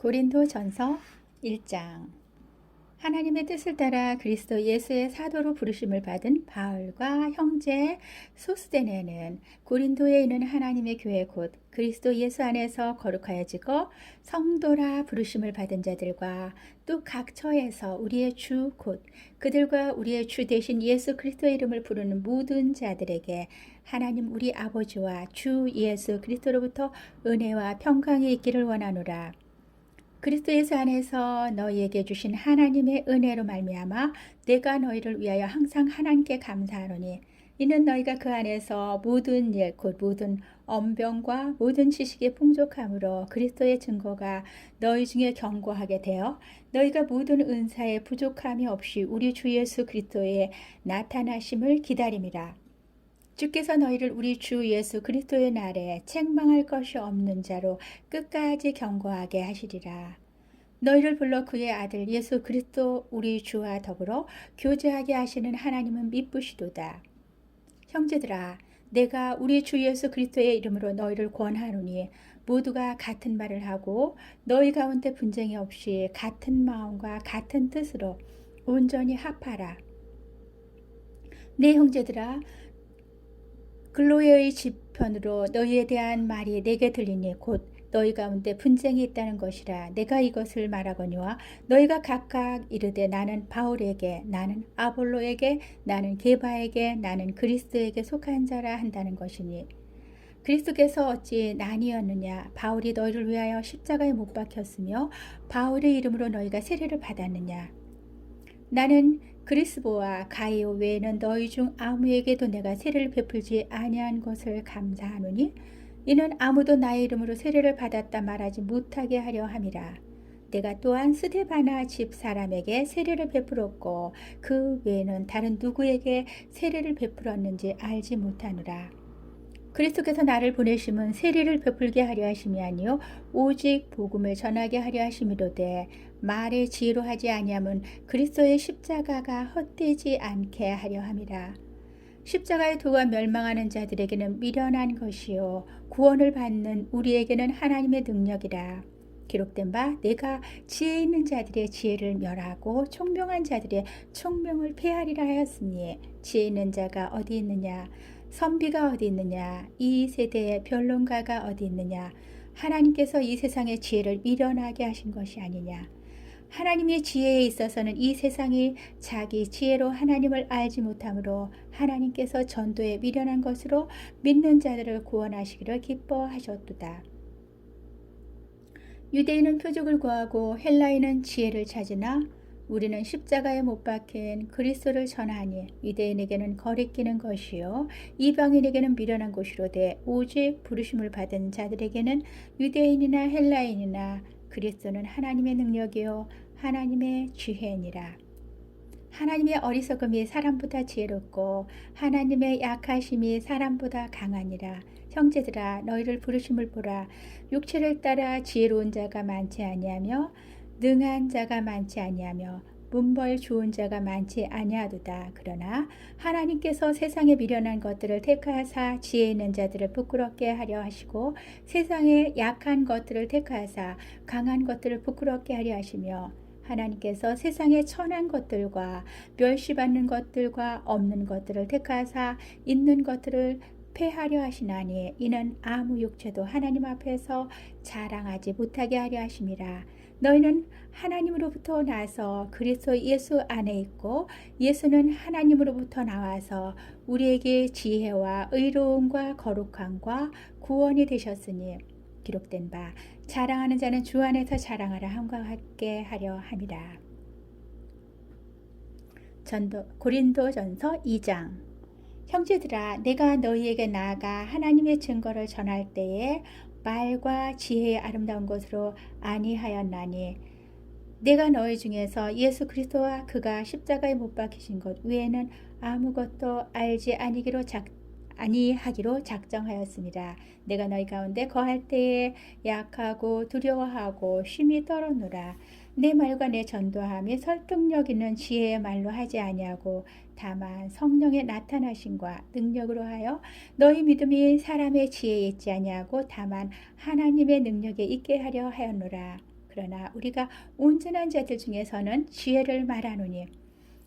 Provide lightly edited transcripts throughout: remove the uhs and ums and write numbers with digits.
고린도전서 1장. 하나님의 뜻을 따라 그리스도 예수의 사도로 부르심을 받은 바울과 형제 소스데네는 고린도에 있는 하나님의 교회 곧 그리스도 예수 안에서 거룩하여지고 성도라 부르심을 받은 자들과 또 각 처에서 우리의 주 곧 그들과 우리의 주 대신 예수 그리스도의 이름을 부르는 모든 자들에게 하나님 우리 아버지와 주 예수 그리스도로부터 은혜와 평강이 있기를 원하노라. 그리스도 예수 안에서 너희에게 주신 하나님의 은혜로 말미암아 내가 너희를 위하여 항상 하나님께 감사하노니 이는 너희가 그 안에서 모든 일 곧 모든 언병과 모든 지식의 풍족함으로 그리스도의 증거가 너희 중에 견고하게 되어 너희가 모든 은사에 부족함이 없이 우리 주 예수 그리스도의 나타나심을 기다림이라. 주께서 너희를 우리 주 예수 그리스도의 날에 책망할 것이 없는 자로 끝까지 견고하게 하시리라. 너희를 불러 그의 아들 예수 그리스도 우리 주와 더불어 교제하게 하시는 하나님은 미쁘시도다. 형제들아, 내가 우리 주 예수 그리스도의 이름으로 너희를 권하노니 모두가 같은 말을 하고 너희 가운데 분쟁이 없이 같은 마음과 같은 뜻으로 온전히 합하라. 내 형제들아, 글로에의 지편으로 너희에 대한 말이 내게 들리니 곧 너희 가운데 분쟁이 있다는 것이라. 내가 이것을 말하거니와 너희가 각각 이르되 나는 바울에게, 나는 아볼로에게, 나는 게바에게, 나는 그리스도에게 속한 자라 한다는 것이니 그리스도께서 어찌 나뉘었느냐? 바울이 너희를 위하여 십자가에 못 박혔으며 바울의 이름으로 너희가 세례를 받았느냐? 나는 그리스보와 가이오 외에는 너희 중 아무에게도 내가 세례를 베풀지 아니한 것을 감사하노니 이는 아무도 나의 이름으로 세례를 받았다 말하지 못하게 하려 함이라. 내가 또한 스데바나 집 사람에게 세례를 베풀었고 그 외에는 다른 누구에게 세례를 베풀었는지 알지 못하노라. 그리스도께서 나를 보내심은 세례를 베풀게 하려 하심이 아니요 오직 복음을 전하게 하려 하심이로되 말의 지혜로 하지 아니함은 그리스도의 십자가가 헛되지 않게 하려 함이라. 십자가의 도가 멸망하는 자들에게는 미련한 것이요 구원을 받는 우리에게는 하나님의 능력이라. 기록된 바 내가 지혜 있는 자들의 지혜를 멸하고 총명한 자들의 총명을 폐하리라 하였으니 지혜 있는 자가 어디 있느냐? 선비가 어디 있느냐? 이 세대의 변론가가 어디 있느냐? 하나님께서 이 세상의 지혜를 미련하게 하신 것이 아니냐? 하나님의 지혜에 있어서는 이 세상이 자기 지혜로 하나님을 알지 못하므로 하나님께서 전도에 미련한 것으로 믿는 자들을 구원하시기를 기뻐하셨도다. 유대인은 표적을 구하고 헬라인은 지혜를 찾으나 우리는 십자가에 못 박힌 그리스도를 전하니 유대인에게는 거리끼는 것이요 이방인에게는 미련한 것이로되 오직 부르심을 받은 자들에게는 유대인이나 헬라인이나 그리스도는 하나님의 능력이요 하나님의 지혜니라. 하나님의 어리석음이 사람보다 지혜롭고 하나님의 약하심이 사람보다 강하니라. 형제들아, 너희를 부르심을 보라. 육체를 따라 지혜로운 자가 많지 아니하며 능한 자가 많지 아니하며 문벌 좋은 자가 많지 아니하도다. 그러나 하나님께서 세상에 미련한 것들을 택하사 지혜 있는 자들을 부끄럽게 하려 하시고 세상에 약한 것들을 택하사 강한 것들을 부끄럽게 하려 하시며 하나님께서 세상에 천한 것들과 멸시받는 것들과 없는 것들을 택하사 있는 것들을 패하려 하시나니 이는 아무 육체도 하나님 앞에서 자랑하지 못하게 하려 하심이라. 너희는 하나님으로부터 나서 그리스도 예수 안에 있고 예수는 하나님으로부터 나와서 우리에게 지혜와 의로움과 거룩함과 구원이 되셨으니 기록된 바 자랑하는 자는 주 안에서 자랑하라 함과 같게 하려 함이라. 고린도전서 2장. 형제들아, 내가 너희에게 나아가 하나님의 증거를 전할 때에 말과 지혜의 아름다운 것으로 아니하였나니 내가 너희 중에서 예수 그리스도와 그가 십자가에 못 박히신 것 외에는 아무것도 알지 아니하기로 작정하였습니다. 내가 너희 가운데 거할 때에 약하고 두려워하고 쉼이 떨어노라. 내 말과 내 전도함이 설득력 있는 지혜의 말로 하지 아니하고 다만 성령의 나타나심과 능력으로 하여 너희 믿음이 사람의 지혜에 있지 아니하고 다만 하나님의 능력에 있게 하려 하였노라. 그러나 우리가 온전한 자들 중에서는 지혜를 말하노니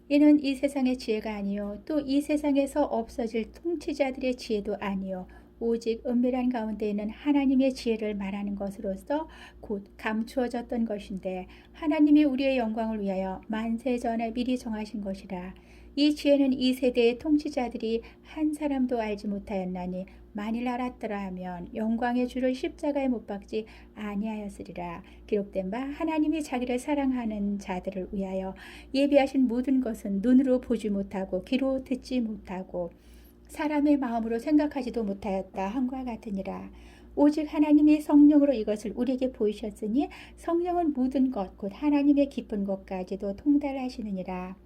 이는 이 세상의 지혜가 아니요 또 이 세상에서 없어질 통치자들의 지혜도 아니요 오직 은밀한 가운데 있는 하나님의 지혜를 말하는 것으로서 곧 감추어졌던 것인데 하나님이 우리의 영광을 위하여 만세 전에 미리 정하신 것이라. 이 지혜는 이 세대의 통치자들이 한 사람도 알지 못하였나니 만일 알았더라 하면 영광의 주를 십자가에 못 박지 아니하였으리라. 기록된 바 하나님이 자기를 사랑하는 자들을 위하여 예비하신 모든 것은 눈으로 보지 못하고 귀로 듣지 못하고 사람의 마음으로 생각하지도 못하였다 함과 같으니라. 오직 하나님이 성령으로 이것을 우리에게 보이셨으니 성령은 모든 것 곧 하나님의 깊은 것까지도 통달하시느니라.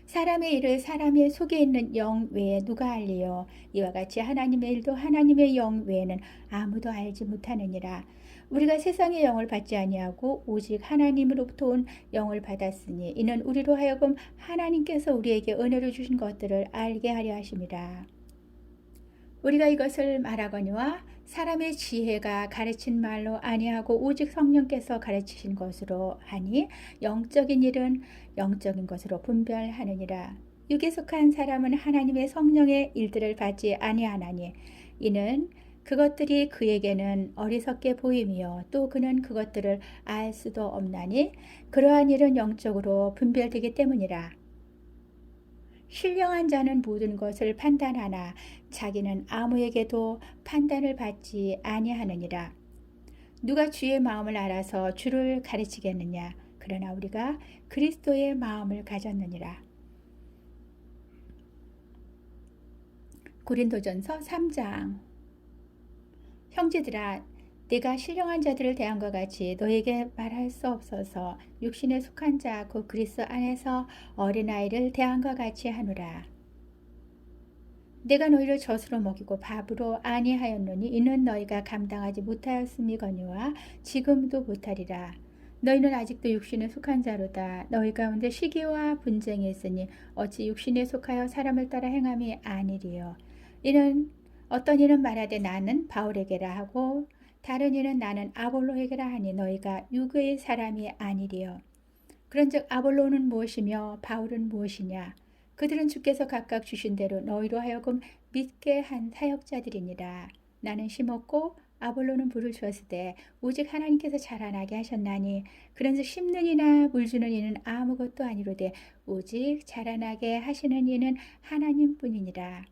사람의 일을 사람의 속에 있는 영 외에 누가 알리요? 이와 같이 하나님의 일도 하나님의 영 외에는 아무도 알지 못하느니라. 우리가 세상의 영을 받지 아니하고 오직 하나님으로부터 온 영을 받았으니 이는 우리로 하여금 하나님께서 우리에게 은혜를 주신 것들을 알게 하려 하심이라. 우리가 이것을 말하거니와 사람의 지혜가 가르친 말로 아니하고 오직 성령께서 가르치신 것으로 하니 영적인 일은 영적인 것으로 분별하느니라. 육에 속한 사람은 하나님의 성령의 일들을 받지 아니하나니 이는 그것들이 그에게는 어리석게 보임이요 또 그는 그것들을 알 수도 없나니 그러한 일은 영적으로 분별되기 때문이라. 신령한 자는 모든 것을 판단하나 자기는 아무에게도 판단을 받지 아니하느니라. 누가 주의 마음을 알아서 주를 가르치겠느냐? 그러나 우리가 그리스도의 마음을 가졌느니라. 고린도전서 3장. 형제들아, 내가 신령한 자들을 대한것 같이 너에게 말할 수 없어서 육신에 속한 자 곧 그리스도 안에서 어린아이를 대한것 같이 하노라. 내가 너희를 젖으로 먹이고 밥으로 아니하였노니 이는 너희가 감당하지 못하였음이거니와 지금도 못하리라. 너희는 아직도 육신에 속한 자로다. 너희 가운데 시기와 분쟁이 있으니 어찌 육신에 속하여 사람을 따라 행함이 아니리요. 이는 어떤 이는 말하되 나는 바울에게라 하고 다른 이는 나는 아볼로에게라 하니 너희가 육의 사람이 아니리요. 그런즉 아볼로는 무엇이며 바울은 무엇이냐? 그들은 주께서 각각 주신 대로 너희로 하여금 믿게 한 사역자들이니라. 나는 심었고 아볼로는 물을 주었으되 오직 하나님께서 자라나게 하셨나니 그런즉 심는 이나 물 주는 이는 아무것도 아니로되 오직 자라나게 하시는 이는 하나님뿐이니라.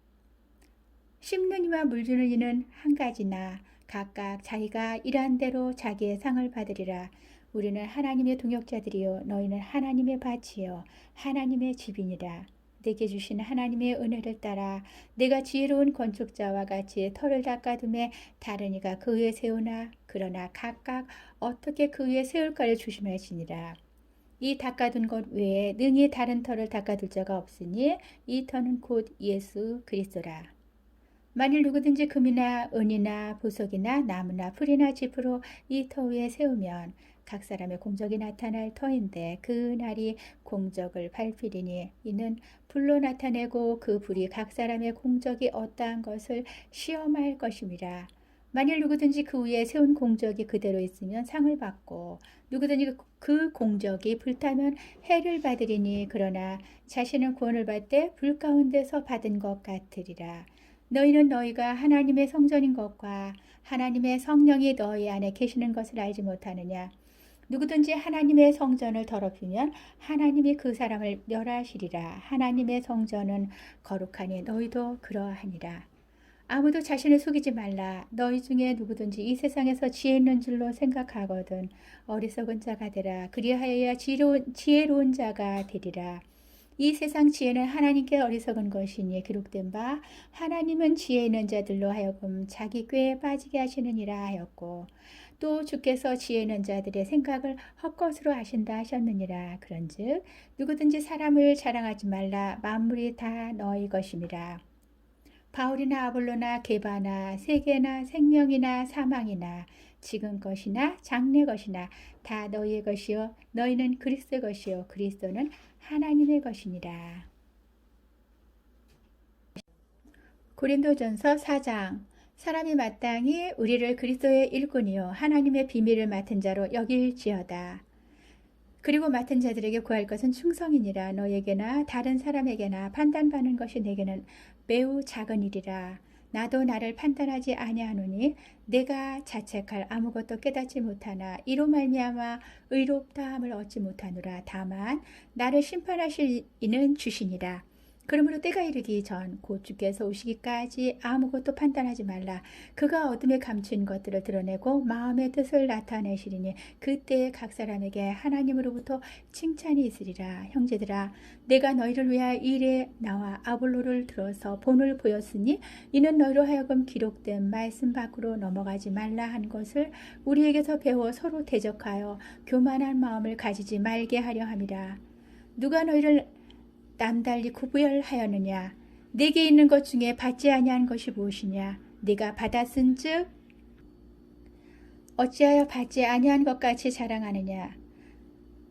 심는 이와 물 주는 이는 한 가지나 각각 자기가 일한 대로 자기의 상을 받으리라. 우리는 하나님의 동역자들이요 너희는 하나님의 밭이요 하나님의 집이니라. 내게 주신 하나님의 은혜를 따라 내가 지혜로운 건축자와 같이 터를 닦아둠에 다른 이가 그 위에 세우나 그러나 각각 어떻게 그 위에 세울까를 조심하시니라. 이 닦아둔 것 외에 능히 다른 터를 닦아둘 자가 없으니 이 터는 곧 예수 그리스도라. 만일 누구든지 금이나 은이나 보석이나 나무나 풀이나 짚으로 이 터 위에 세우면 각 사람의 공적이 나타날 터인데 그 날이 공적을 밝히리니 이는 불로 나타내고 그 불이 각 사람의 공적이 어떠한 것을 시험할 것임이라. 만일 누구든지 그 위에 세운 공적이 그대로 있으면 상을 받고 누구든지 그 공적이 불타면 해를 받으리니 그러나 자신은 구원을 받되 불 가운데서 받은 것 같으리라. 너희는 너희가 하나님의 성전인 것과 하나님의 성령이 너희 안에 계시는 것을 알지 못하느냐? 누구든지 하나님의 성전을 더럽히면 하나님이 그 사람을 멸하시리라. 하나님의 성전은 거룩하니 너희도 그러하니라. 아무도 자신을 속이지 말라. 너희 중에 누구든지 이 세상에서 지혜 있는 줄로 생각하거든 어리석은 자가 되라. 그리하여야 지혜로운 자가 되리라. 이 세상 지혜는 하나님께 어리석은 것이니 기록된 바 하나님은 지혜 있는 자들로 하여금 자기 꾀에 빠지게 하시느니라 하였고 또 주께서 지혜 있는 자들의 생각을 헛것으로 하신다 하셨느니라. 그런즉 누구든지 사람을 자랑하지 말라. 만물이 다 너희 것임이라. 바울이나 아볼로나 게바나 세계나 생명이나 사망이나 지금 것이나 장래 것이나 다 너희의 것이요 너희는 그리스도의 것이요 그리스도는 하나님의 것이니라. 고린도전서 4장. 사람이 마땅히 우리를 그리스도의 일꾼이요 하나님의 비밀을 맡은 자로 여길지어다. 그리고 맡은 자들에게 구할 것은 충성이니라. 너에게나 다른 사람에게나 판단받는 것이 내게는 매우 작은 일이라. 나도 나를 판단하지 아니하노니 내가 자책할 아무것도 깨닫지 못하나 이로 말미암아 의롭다함을 얻지 못하노라. 다만 나를 심판하실 이는 주시니라. 그러므로 때가 이르기 전 곧 주께서 오시기까지 아무것도 판단하지 말라. 그가 어둠에 감춘 것들을 드러내고 마음의 뜻을 나타내시리니 그때에 각 사람에게 하나님으로부터 칭찬이 있으리라. 형제들아, 내가 너희를 위하여 일에 나와 아볼로를 들어서 본을 보였으니 이는 너희로 하여금 기록된 말씀 밖으로 넘어가지 말라 한 것을 우리에게서 배워 서로 대적하여 교만한 마음을 가지지 말게 하려 함이라. 누가 너희를 남달리 구별하였느냐? 내게 있는 것 중에 받지 아니한 것이 무엇이냐? 네가 받았은즉 어찌하여 받지 아니한 것 같이 자랑하느냐?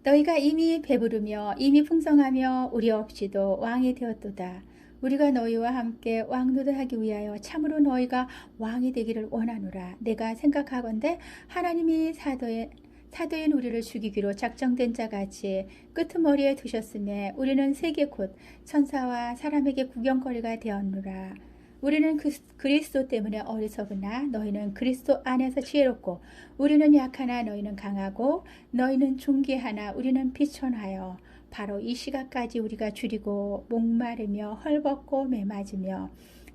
너희가 이미 배부르며 이미 풍성하며 우리 없이도 왕이 되었도다. 우리가 너희와 함께 왕노릇하기 위하여 참으로 너희가 왕이 되기를 원하노라. 내가 생각하건대 하나님이 사도인 우리를 죽이기로 작정된 자같이 끄트머리에 두셨음에 우리는 세계 곧 천사와 사람에게 구경거리가 되었노라. 우리는 그리스도 때문에 어리석으나 너희는 그리스도 안에서 지혜롭고 우리는 약하나 너희는 강하고 너희는 존귀하나 우리는 비천하여 바로 이 시각까지 우리가 줄이고 목마르며 헐벗고 매맞으며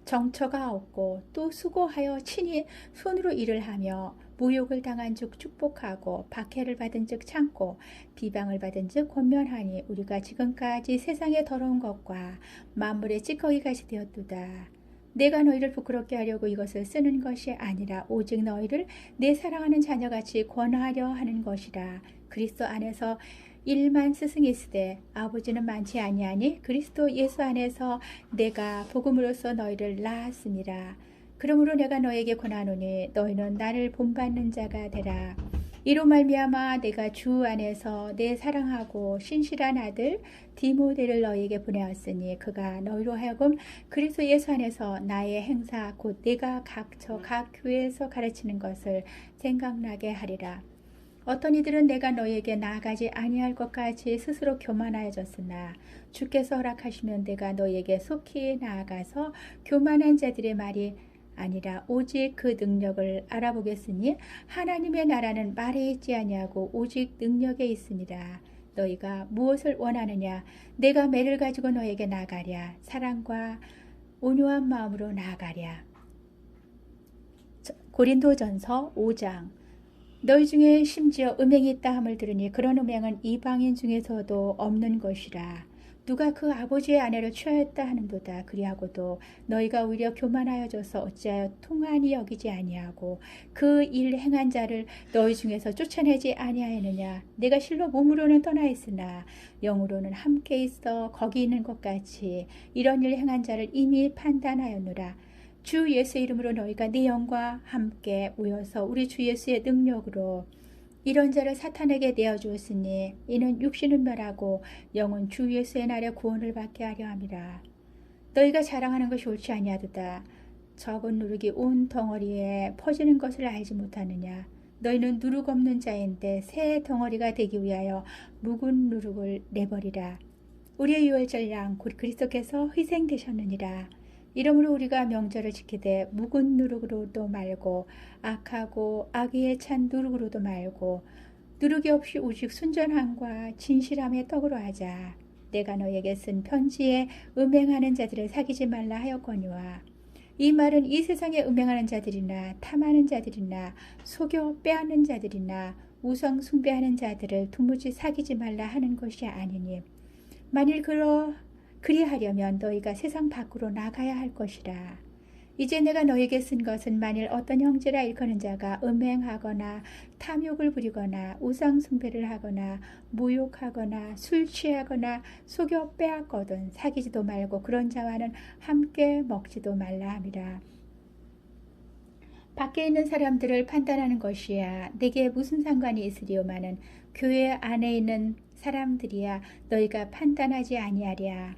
정처가 없고 또 수고하여 친히 손으로 일을 하며 모욕을 당한 즉 축복하고 박해를 받은 즉 참고 비방을 받은 즉 권면하니 우리가 지금까지 세상의 더러운 것과 만물의 찌꺼기같이 되었도다. 내가 너희를 부끄럽게 하려고 이것을 쓰는 것이 아니라 오직 너희를 내 사랑하는 자녀같이 권하려 하는 것이라. 그리스도 안에서 일만 스승이 있으되 아버지는 많지 아니하니 그리스도 예수 안에서 내가 복음으로써 너희를 낳았음이라. 그러므로 내가 너에게 권하노니 너희는 나를 본받는 자가 되라. 이로 말미암아 내가 주 안에서 내 사랑하고 신실한 아들 디모데를 너희에게 보내었으니 그가 너희로 하여금 그리스도 예수 안에서 나의 행사 곧 내가 각 교회에서 가르치는 것을 생각나게 하리라. 어떤 이들은 내가 너희에게 나아가지 아니할 것 같이 스스로 교만하여졌으나 주께서 허락하시면 내가 너희에게 속히 나아가서 교만한 자들의 말이 아니라 오직 그 능력을 알아보겠으니 하나님의 나라는 말에 있지 아니하고 오직 능력에 있습니다. 너희가 무엇을 원하느냐? 내가 매를 가지고 너에게 나아가랴. 사랑과 온유한 마음으로 나아가랴. 고린도전서 5장. 너희 중에 심지어 음행이 있다 함을 들으니 그런 음행은 이방인 중에서도 없는 것이라. 누가 그 아버지의 아내를 취하였다 하는도다. 그리하고도 너희가 오히려 교만하여져서 어찌하여 통한이 여기지 아니하고 그 일 행한 자를 너희 중에서 쫓아내지 아니하였느냐. 내가 실로 몸으로는 떠나 있으나 영으로는 함께 있어 거기 있는 것 같이 이런 일 행한 자를 이미 판단하였노라. 주 예수의 이름으로 너희가 네 영과 함께 모여서 우리 주 예수의 능력으로 이런 자를 사탄에게 내어주었으니 이는 육신은 멸하고 영은 주 예수의 날에 구원을 받게 하려 함이라. 너희가 자랑하는 것이 옳지 아니하도다. 적은 누룩이 온 덩어리에 퍼지는 것을 알지 못하느냐. 너희는 누룩 없는 자인데 새 덩어리가 되기 위하여 묵은 누룩을 내버리라. 우리의 유월절 양 곧 그리스도께서 희생되셨느니라. 이러므로 우리가 명절을 지키되 묵은 누룩으로도 말고 악하고 악의에 찬 누룩으로도 말고 누룩이 없이 오직 순전함과 진실함의 떡으로 하자. 내가 너에게 쓴 편지에 음행하는 자들을 사귀지 말라 하였거니와 이 말은 이 세상에 음행하는 자들이나 탐하는 자들이나 속여 빼앗는 자들이나 우상 숭배하는 자들을 도무지 사귀지 말라 하는 것이 아니니 만일 그리하려면 너희가 세상 밖으로 나가야 할 것이라. 이제 내가 너에게 쓴 것은 만일 어떤 형제라 일컫는 자가 음행하거나 탐욕을 부리거나 우상 숭배를 하거나 모욕하거나 술 취하거나 속여 빼앗거든 사귀지도 말고 그런 자와는 함께 먹지도 말라 함이라. 밖에 있는 사람들을 판단하는 것이야 내게 무슨 상관이 있으리오마는 교회 안에 있는 사람들이야 너희가 판단하지 아니하랴.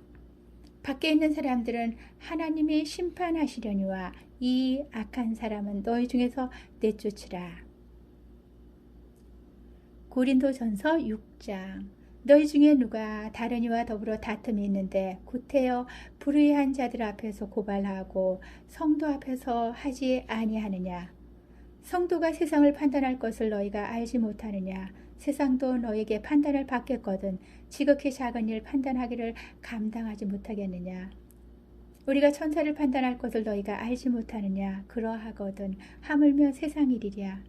밖에 있는 사람들은 하나님이 심판하시려니와 이 악한 사람은 너희 중에서 내쫓으라. 고린도전서 6장. 너희 중에 누가 다른 이와 더불어 다툼이 있는데 구태여 불의한 자들 앞에서 고발하고 성도 앞에서 하지 아니하느냐. 성도가 세상을 판단할 것을 너희가 알지 못하느냐. 세상도 너에게 판단을 받겠거든 지극히 작은 일 판단하기를 감당하지 못하겠느냐. 우리가 천사를 판단할 것을 너희가 알지 못하느냐. 그러하거든 하물며 세상 일이랴.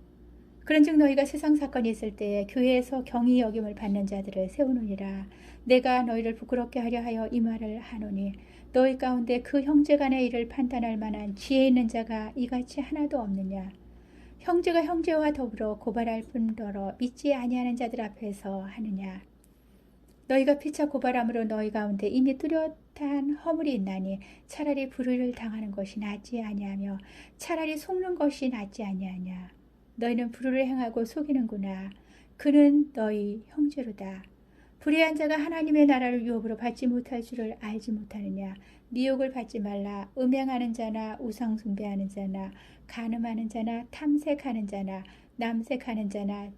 그런즉 너희가 세상 사건이 있을 때에 교회에서 경히 여김을 받는 자들을 세우느니라. 내가 너희를 부끄럽게 하려 하여 이 말을 하노니 너희 가운데 그 형제간의 일을 판단할 만한 지혜 있는 자가 이같이 하나도 없느냐. 형제가 형제와 더불어 고발할 뿐더러 믿지 아니하는 자들 앞에서 하느냐. 너희가 피차 고발함으로 너희 가운데 이미 뚜렷한 허물이 있나니 차라리 불의를 당하는 것이 낫지 아니하며 차라리 속는 것이 낫지 아니하냐. 너희는 불의를 행하고 속이는구나. 그는 너희 형제로다. 불의한 자가 하나님의 나라를 유업으로 받지 못할 줄을 알지 못하느냐. 미혹을 받지 말라. 음행하는 자나 우상 숭배하는 자나 간음하는 자나 탐색하는 자나 남색하는 자나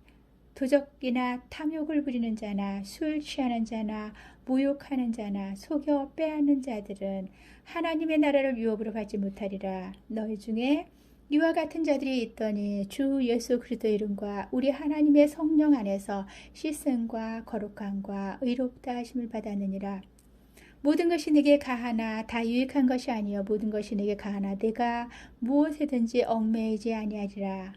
도적이나 탐욕을 부리는 자나 술 취하는 자나 모욕하는 자나 속여 빼앗는 자들은 하나님의 나라를 유업으로 받지 못하리라. 너희 중에 이와 같은 자들이 있더니 주 예수 그리스도 이름과 우리 하나님의 성령 안에서 씻음과 거룩함과 의롭다 하심을 받았느니라. 모든 것이 내게 가하나 다 유익한 것이 아니요 모든 것이 내게 가하나 내가 무엇에든지 얽매이지 아니하리라.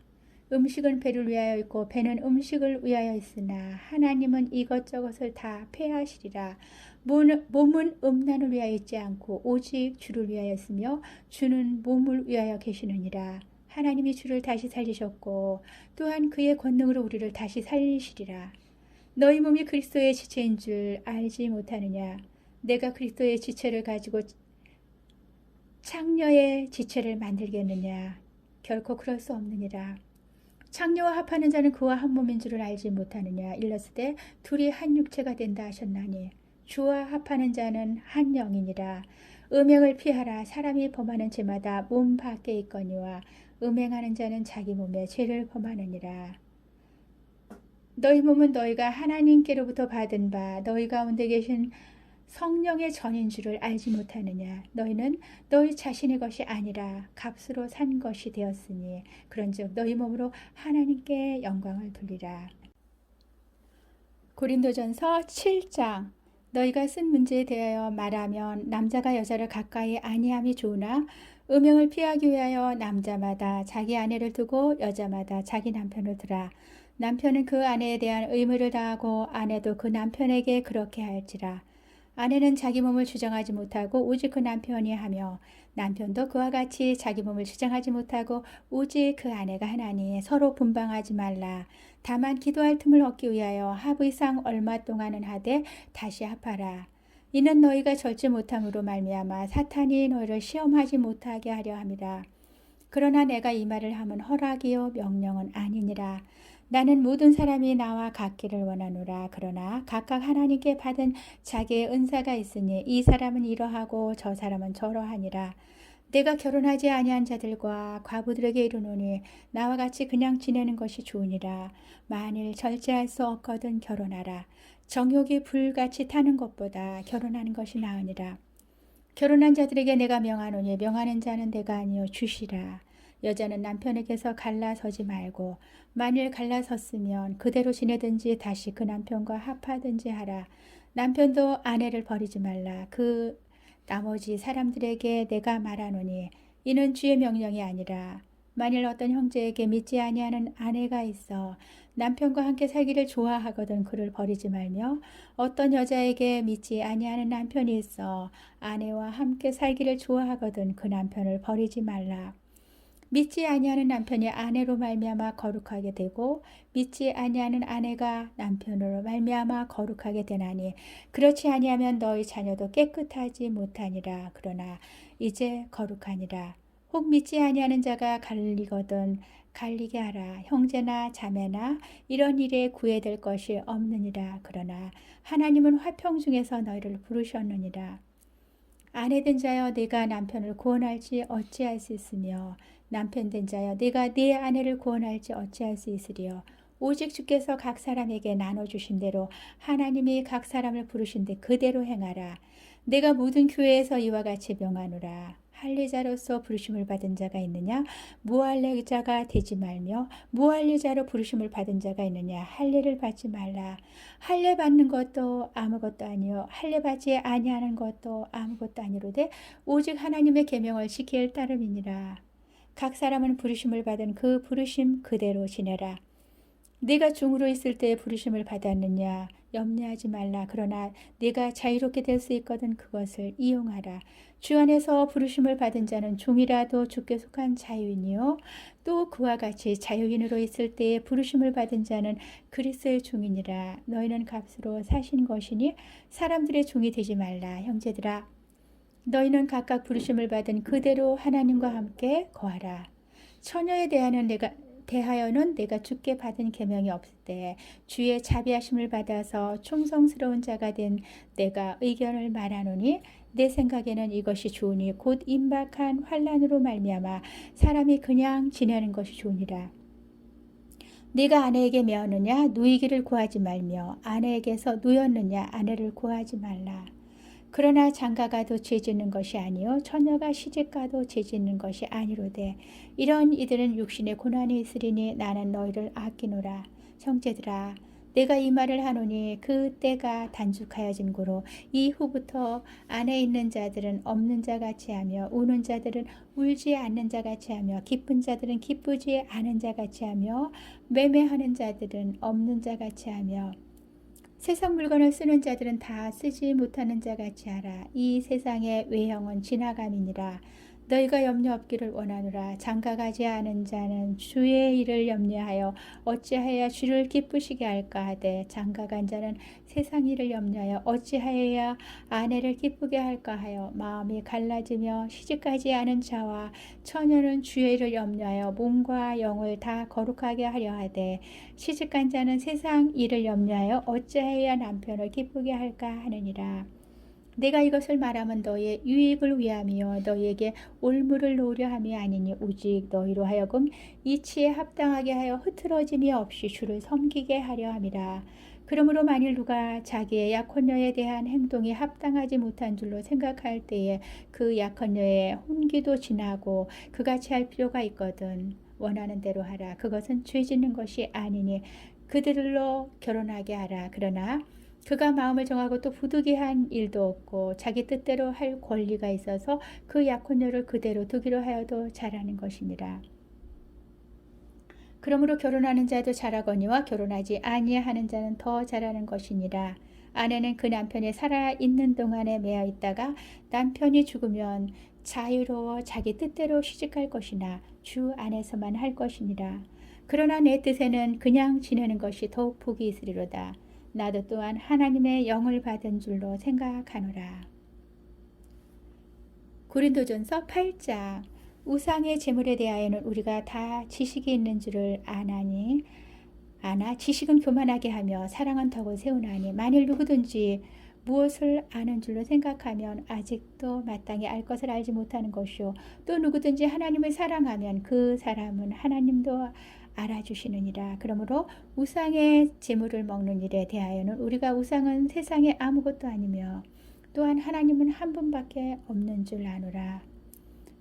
음식은 배를 위하여 있고 배는 음식을 위하여 있으나 하나님은 이것저것을 다 폐하시리라. 몸은 음란을 위하여 있지 않고 오직 주를 위하여 있으며 주는 몸을 위하여 계시느니라. 하나님이 주를 다시 살리셨고 또한 그의 권능으로 우리를 다시 살리시리라. 너희 몸이 그리스도의 지체인 줄 알지 못하느냐. 내가 그리스도의 지체를 가지고 창녀의 지체를 만들겠느냐. 결코 그럴 수 없느니라. 창녀와 합하는 자는 그와 한 몸인 줄을 알지 못하느냐. 일렀으되 둘이 한 육체가 된다 하셨나니 주와 합하는 자는 한 영이니라. 음행을 피하라. 사람이 범하는 죄마다 몸 밖에 있거니와 음행하는 자는 자기 몸에 죄를 범하느니라. 너희 몸은 너희가 하나님께로부터 받은 바 너희 가운데 계신 성령의 전인 줄을 알지 못하느냐. 너희는 너희 자신의 것이 아니라 값으로 산 것이 되었으니 그런즉 너희 몸으로 하나님께 영광을 돌리라. 고린도전서 7장. 너희가 쓴 문제에 대하여 말하면 남자가 여자를 가까이 아니함이 좋으나 음행을 피하기 위하여 남자마다 자기 아내를 두고 여자마다 자기 남편을 두라. 남편은 그 아내에 대한 의무를 다하고 아내도 그 남편에게 그렇게 할지라. 아내는 자기 몸을 주장하지 못하고 오직 그 남편이 하며 남편도 그와 같이 자기 몸을 주장하지 못하고 오직 그 아내가 하나니 서로 분방하지 말라. 다만 기도할 틈을 얻기 위하여 합의상 얼마 동안은 하되 다시 합하라. 이는 너희가 절지 못함으로 말미암아 사탄이 너희를 시험하지 못하게 하려 함이라. 그러나 내가 이 말을 함은 허락이요 명령은 아니니라. 나는 모든 사람이 나와 같기를 원하노라. 그러나 각각 하나님께 받은 자기의 은사가 있으니 이 사람은 이러하고 저 사람은 저러하니라. 내가 결혼하지 아니한 자들과 과부들에게 이르노니 나와 같이 그냥 지내는 것이 좋으니라. 만일 절제할 수 없거든 결혼하라. 정욕이 불같이 타는 것보다 결혼하는 것이 나으니라. 결혼한 자들에게 내가 명하노니 명하는 자는 내가 아니요 주시라. 여자는 남편에게서 갈라서지 말고 만일 갈라섰으면 그대로 지내든지 다시 그 남편과 합하든지 하라. 남편도 아내를 버리지 말라. 그 나머지 사람들에게 내가 말하노니 이는 주의 명령이 아니라 만일 어떤 형제에게 믿지 아니하는 아내가 있어 남편과 함께 살기를 좋아하거든 그를 버리지 말며 어떤 여자에게 믿지 아니하는 남편이 있어 아내와 함께 살기를 좋아하거든 그 남편을 버리지 말라. 믿지 아니하는 남편이 아내로 말미암아 거룩하게 되고 믿지 아니하는 아내가 남편으로 말미암아 거룩하게 되나니 그렇지 아니하면 너희 자녀도 깨끗하지 못하니라. 그러나 이제 거룩하니라. 혹 믿지 아니하는 자가 갈리거든 갈리게 하라. 형제나 자매나 이런 일에 구애될 것이 없느니라. 그러나 하나님은 화평 중에서 너희를 부르셨느니라. 아내된 자여 네가 남편을 구원할지 어찌할 수 있으며 남편된 자여 네가 네 아내를 구원할지 어찌할 수 있으리요. 오직 주께서 각 사람에게 나눠주신 대로 하나님이 각 사람을 부르신 데 그대로 행하라. 내가 모든 교회에서 이와 같이 명하노라. 할례자로서 부르심을 받은 자가 있느냐? 무할례자가 되지 말며 무할례자로 부르심을 받은 자가 있느냐? 할례를 받지 말라. 할례 받는 것도 아무것도 아니요 할례 받지 아니하는 것도 아무것도 아니로되 오직 하나님의 계명을 지킬 따름이니라. 각 사람은 부르심을 받은 그 부르심 그대로 지내라. 네가 종으로 있을 때 부르심을 받았느냐? 염려하지 말라. 그러나 네가 자유롭게 될 수 있거든 그것을 이용하라. 주 안에서 부르심을 받은 자는 종이라도 주께 속한 자유인이요. 또 그와 같이 자유인으로 있을 때에 부르심을 받은 자는 그리스도의 종이니라. 너희는 값으로 사신 것이니 사람들의 종이 되지 말라. 형제들아, 너희는 각각 부르심을 받은 그대로 하나님과 함께 거하라. 처녀에 대하여는 내가 주께 받은 계명이 없을 때 주의 자비하심을 받아서 충성스러운 자가 된 내가 의견을 말하노니 내 생각에는 이것이 좋으니 곧 임박한 환난으로 말미암아 사람이 그냥 지내는 것이 좋으니라. 네가 아내에게 매었느냐 누이기를 구하지 말며 아내에게서 누였느냐 아내를 구하지 말라. 그러나 장가가도 죄짓는 것이 아니요 처녀가 시집가도 죄짓는 것이 아니로되 이런 이들은 육신의 고난이 있으리니 나는 너희를 아끼노라. 형제들아, 내가 이 말을 하노니 그 때가 단축하여진 고로 이후부터 안에 있는 자들은 없는 자 같이 하며 우는 자들은 울지 않는 자 같이 하며 기쁜 자들은 기쁘지 않은 자 같이 하며 매매하는 자들은 없는 자 같이 하며 세상 물건을 쓰는 자들은 다 쓰지 못하는 자 같이 하라. 이 세상의 외형은 지나감이니라. 너희가 염려 없기를 원하노라. 장가가지 않은 자는 주의 일을 염려하여 어찌하여야 주를 기쁘시게 할까 하되 장가간 자는 세상 일을 염려하여 어찌하여야 아내를 기쁘게 할까 하여 마음이 갈라지며 시집가지 않은 자와 처녀는 주의 일을 염려하여 몸과 영을 다 거룩하게 하려 하되 시집간 자는 세상 일을 염려하여 어찌하여야 남편을 기쁘게 할까 하느니라. 내가 이것을 말하면 너희의 유익을 위함이요 너희에게 올무를 놓으려 함이 아니니 오직 너희로 하여금 이치에 합당하게 하여 흐트러짐이 없이 주를 섬기게 하려 함이라. 그러므로 만일 누가 자기의 약혼녀에 대한 행동이 합당하지 못한 줄로 생각할 때에 그 약혼녀의 혼기도 지나고 그같이 할 필요가 있거든. 원하는 대로 하라. 그것은 죄 짓는 것이 아니니 그들로 결혼하게 하라. 그러나 그가 마음을 정하고 또 부득이한 일도 없고 자기 뜻대로 할 권리가 있어서 그 약혼녀를 그대로 두기로 하여도 잘하는 것이니라. 그러므로 결혼하는 자도 잘하거니와 결혼하지 아니하는 자는 더 잘하는 것이니라. 아내는 그 남편이 살아있는 동안에 매어 있다가 남편이 죽으면 자유로워 자기 뜻대로 시집갈 것이나 주 안에서만 할 것이니라. 그러나 내 뜻에는 그냥 지내는 것이 더욱 복이 있으리로다. 나도 또한 하나님의 영을 받은 줄로 생각하노라. 고린도전서 8장. 우상의 제물에 대하여는 우리가 다 지식이 있는 줄을 아나 지식은 교만하게 하며 사랑은 덕을 세우나니 만일 누구든지 무엇을 아는 줄로 생각하면 아직도 마땅히 알 것을 알지 못하는 것이요 또 누구든지 하나님을 사랑하면 그 사람은 하나님도 알아주시느니라. 그러므로 우상의 제물을 먹는 일에 대하여는 우리가 우상은 세상에 아무것도 아니며 또한 하나님은 한 분밖에 없는 줄 아노라.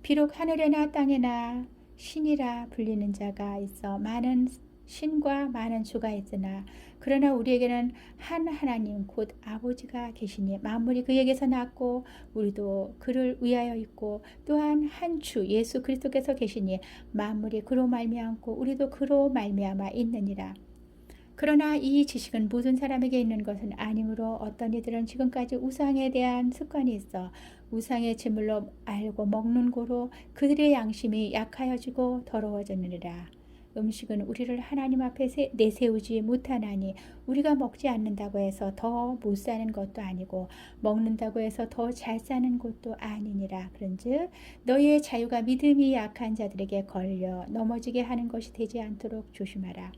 비록 하늘에나 땅에나 신이라 불리는 자가 있어 많은 신과 많은 주가 있으나 그러나 우리에게는 한 하나님 곧 아버지가 계시니 만물이 그에게서 났고 우리도 그를 위하여 있고 또한 한 주 예수 그리스도께서 계시니 만물이 그로 말미암고 우리도 그로 말미암아 있느니라. 그러나 이 지식은 모든 사람에게 있는 것은 아니므로 어떤 이들은 지금까지 우상에 대한 습관이 있어 우상의 제물로 알고 먹는 고로 그들의 양심이 약하여지고 더러워졌느니라. 음식은 우리를 하나님 앞에 내세우지 못하나니 우리가 먹지 않는다고 해서 더 못 사는 것도 아니고 먹는다고 해서 더 잘 사는 것도 아니니라. 그런즉 너희의 자유가 믿음이 약한 자들에게 걸려 넘어지게 하는 것이 되지 않도록 조심하라.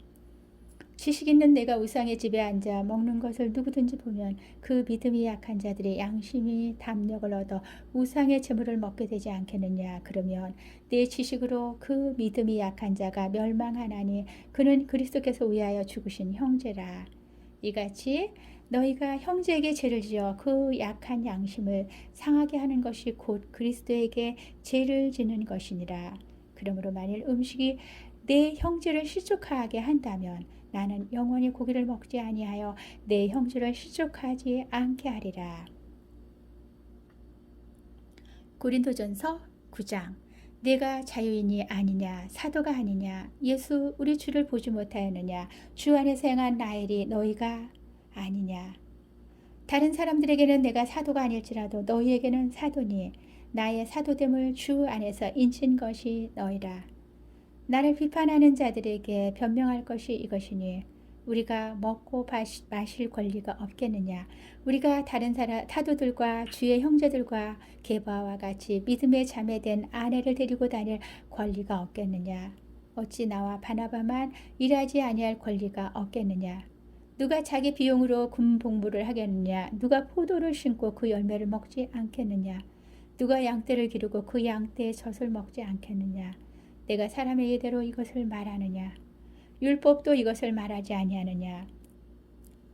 지식 있는 내가 우상의 집에 앉아 먹는 것을 누구든지 보면 그 믿음이 약한 자들의 양심이 담력을 얻어 우상의 재물을 먹게 되지 않겠느냐. 그러면 내 지식으로 그 믿음이 약한 자가 멸망하나니 그는 그리스도께서 위하여 죽으신 형제라. 이같이 너희가 형제에게 죄를 지어 그 약한 양심을 상하게 하는 것이 곧 그리스도에게 죄를 지는 것이니라. 그러므로 만일 음식이 내 형제를 실족하게 한다면 나는 영원히 고기를 먹지 아니하여 내 형제를 실족하지 않게 하리라. 고린도전서 9장. 내가 자유인이 아니냐, 사도가 아니냐, 예수 우리 주를 보지 못하였느냐, 주 안에서 행한 나일이 너희가 아니냐. 다른 사람들에게는 내가 사도가 아닐지라도 너희에게는 사도니 나의 사도됨을 주 안에서 인친 것이 너희라. 나를 비판하는 자들에게 변명할 것이 이것이니 우리가 먹고 마실 권리가 없겠느냐. 우리가 다른 사도들과 주의 형제들과 게바와 같이 믿음에 자매된 아내를 데리고 다닐 권리가 없겠느냐. 어찌 나와 바나바만 일하지 아니할 권리가 없겠느냐. 누가 자기 비용으로 군복무를 하겠느냐. 누가 포도를 심고 그 열매를 먹지 않겠느냐. 누가 양떼를 기르고 그 양떼의 젖을 먹지 않겠느냐. 내가 사람의 예대로 이것을 말하느냐. 율법도 이것을 말하지 아니하느냐.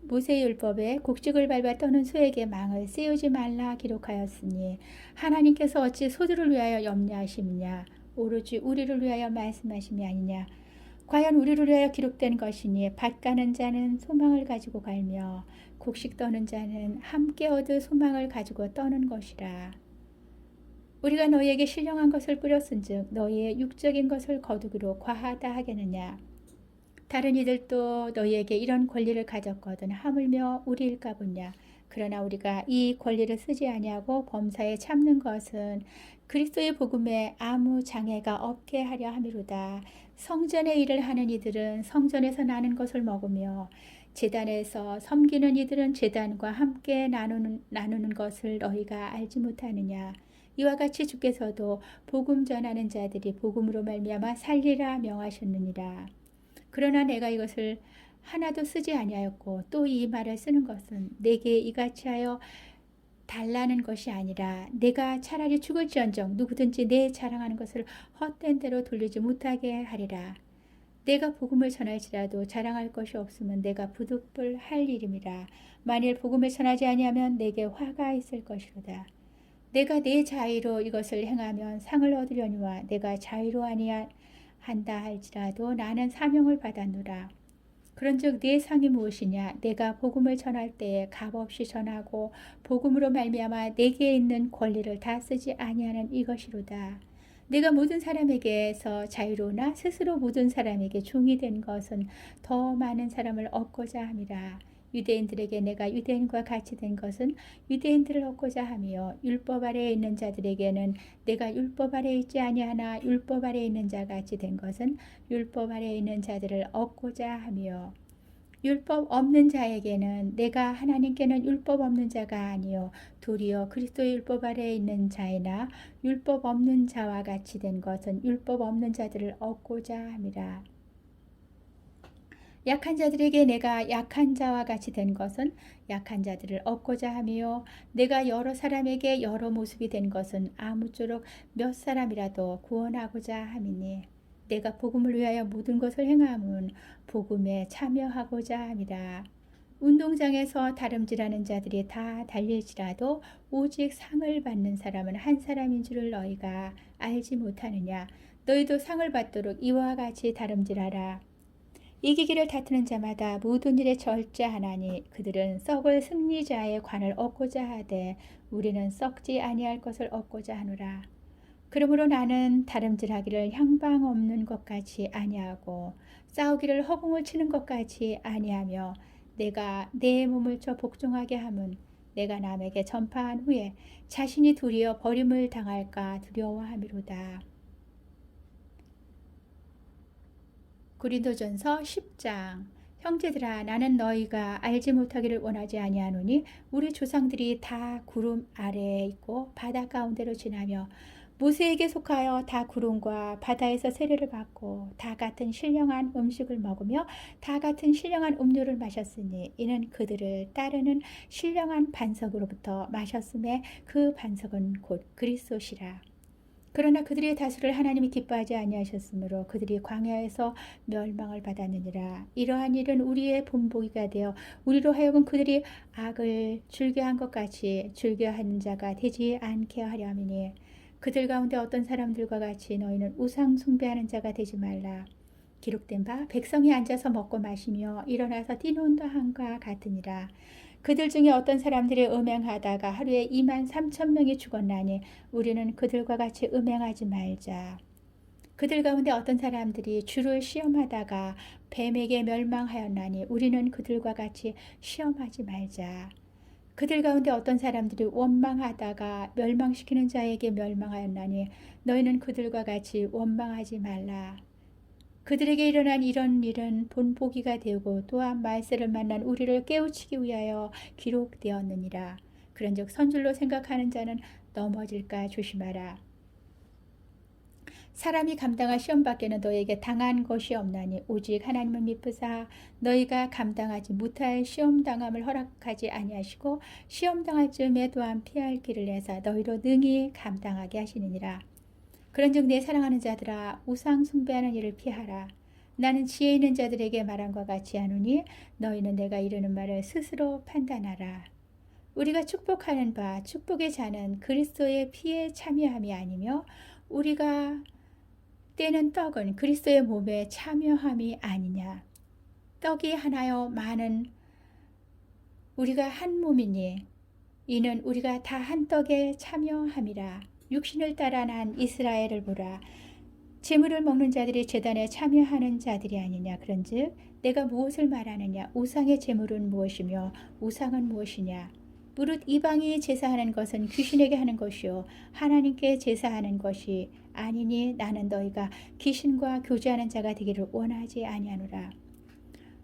모세의 율법에 곡식을 밟아 떠는 소에게 망을 씌우지 말라 기록하였으니 하나님께서 어찌 소들을 위하여 염려하심이냐. 오로지 우리를 위하여 말씀하심이 아니냐. 과연 우리를 위하여 기록된 것이니 밭 가는 자는 소망을 가지고 갈며 곡식 떠는 자는 함께 얻을 소망을 가지고 떠는 것이라. 우리가 너희에게 신령한 것을 뿌렸은즉 너희의 육적인 것을 거두기로 과하다 하겠느냐. 다른 이들도 너희에게 이런 권리를 가졌거든 하물며 우리일까 보냐. 그러나 우리가 이 권리를 쓰지 아니하고 범사에 참는 것은 그리스도의 복음에 아무 장애가 없게 하려 함이로다. 성전의 일을 하는 이들은 성전에서 나는 것을 먹으며 제단에서 섬기는 이들은 제단과 함께 나누는 것을 너희가 알지 못하느냐. 이와 같이 주께서도 복음 전하는 자들이 복음으로 말미암아 살리라 명하셨느니라. 그러나 내가 이것을 하나도 쓰지 아니하였고 또 이 말을 쓰는 것은 내게 이같이 하여 달라는 것이 아니라 내가 차라리 죽을지언정 누구든지 내 자랑하는 것을 헛된 대로 돌리지 못하게 하리라. 내가 복음을 전할지라도 자랑할 것이 없으면 내가 부득불할 일임이라. 만일 복음을 전하지 아니하면 내게 화가 있을 것이로다. 내가 내 자의로 이것을 행하면 상을 얻으려니와 내가 자의로 아니한다 할지라도 나는 사명을 받았노라. 그런즉 내 상이 무엇이냐. 내가 복음을 전할 때에 값없이 전하고 복음으로 말미암아 내게 있는 권리를 다 쓰지 아니하는 이것이로다. 내가 모든 사람에게서 자유로우나 스스로 모든 사람에게 종이 된 것은 더 많은 사람을 얻고자 함이라. 유대인들에게 내가 유대인과 같이 된 것은 유대인들을 얻고자 하며 율법 아래에 있는 자들에게는 내가 율법 아래에 있지 아니하나 율법 아래에 있는 자 같이 된 것은 율법 아래에 있는 자들을 얻고자 하며 율법 없는 자에게는 내가 하나님께는 율법 없는 자가 아니요 도리어 그리스도의 율법 아래에 있는 자이나 율법 없는 자와 같이 된 것은 율법 없는 자들을 얻고자 함이라. 약한 자들에게 내가 약한 자와 같이 된 것은 약한 자들을 얻고자 하며 내가 여러 사람에게 여러 모습이 된 것은 아무쪼록 몇 사람이라도 구원하고자 함이니 내가 복음을 위하여 모든 것을 행함은 복음에 참여하고자 함이라. 운동장에서 다름질하는 자들이 다 달릴지라도 오직 상을 받는 사람은 한 사람인 줄을 너희가 알지 못하느냐. 너희도 상을 받도록 이와 같이 다름질하라. 이기기를 다투는 자마다 모든 일에 절제하나니 그들은 썩을 승리자의 관을 얻고자 하되 우리는 썩지 아니할 것을 얻고자 하노라. 그러므로 나는 다름질하기를 향방 없는 것 같이 아니하고 싸우기를 허공을 치는 것 같이 아니하며 내가 내 몸을 쳐 복종하게 함은 내가 남에게 전파한 후에 자신이 도리어 버림을 당할까 두려워함이로다. 고린도전서 10장. 형제들아 나는 너희가 알지 못하기를 원하지 아니하노니 우리 조상들이 다 구름 아래에 있고 바다 가운데로 지나며 모세에게 속하여 다 구름과 바다에서 세례를 받고 다 같은 신령한 음식을 먹으며 다 같은 신령한 음료를 마셨으니 이는 그들을 따르는 신령한 반석으로부터 마셨음에 그 반석은 곧 그리스도시라. 그러나 그들의 다수를 하나님이 기뻐하지 아니하셨으므로 그들이 광야에서 멸망을 받았느니라. 이러한 일은 우리의 본보기가 되어 우리로 하여금 그들이 악을 즐겨한 것 같이 즐겨하는 자가 되지 않게 하려 함이니 그들 가운데 어떤 사람들과 같이 너희는 우상 숭배하는 자가 되지 말라. 기록된 바 백성이 앉아서 먹고 마시며 일어나서 뛰노는도 함과 같으니라. 그들 중에 어떤 사람들이 음행하다가 하루에 23,000명이 죽었나니 우리는 그들과 같이 음행하지 말자. 그들 가운데 어떤 사람들이 주를 시험하다가 뱀에게 멸망하였나니 우리는 그들과 같이 시험하지 말자. 그들 가운데 어떤 사람들이 원망하다가 멸망시키는 자에게 멸망하였나니 너희는 그들과 같이 원망하지 말라. 그들에게 일어난 이런 일은 본보기가 되고 또한 말세를 만난 우리를 깨우치기 위하여 기록되었느니라. 그런즉 선줄로 생각하는 자는 넘어질까 조심하라. 사람이 감당할 시험 밖에는 너에게 당한 것이 없나니 오직 하나님을 미쁘사 너희가 감당하지 못할 시험 당함을 허락하지 아니하시고 시험 당할 즈음에 또한 피할 길을 내사 너희로 능히 감당하게 하시느니라. 그런즉 내 사랑하는 자들아 우상 숭배하는 일을 피하라. 나는 지혜 있는 자들에게 말한 것 같이 하노니 너희는 내가 이르는 말을 스스로 판단하라. 우리가 축복하는 바 축복의 자는 그리스도의 피에 참여함이 아니며 우리가 떼는 떡은 그리스도의 몸에 참여함이 아니냐. 떡이 하나여 많은 우리가 한 몸이니 이는 우리가 다 한 떡에 참여함이라. 육신을 따라 난 이스라엘을 보라. 제물을 먹는 자들이 제단에 참여하는 자들이 아니냐. 그런즉 내가 무엇을 말하느냐. 우상의 제물은 무엇이며 우상은 무엇이냐. 무릇 이방이 제사하는 것은 귀신에게 하는 것이요 하나님께 제사하는 것이 아니니 나는 너희가 귀신과 교제하는 자가 되기를 원하지 아니하노라.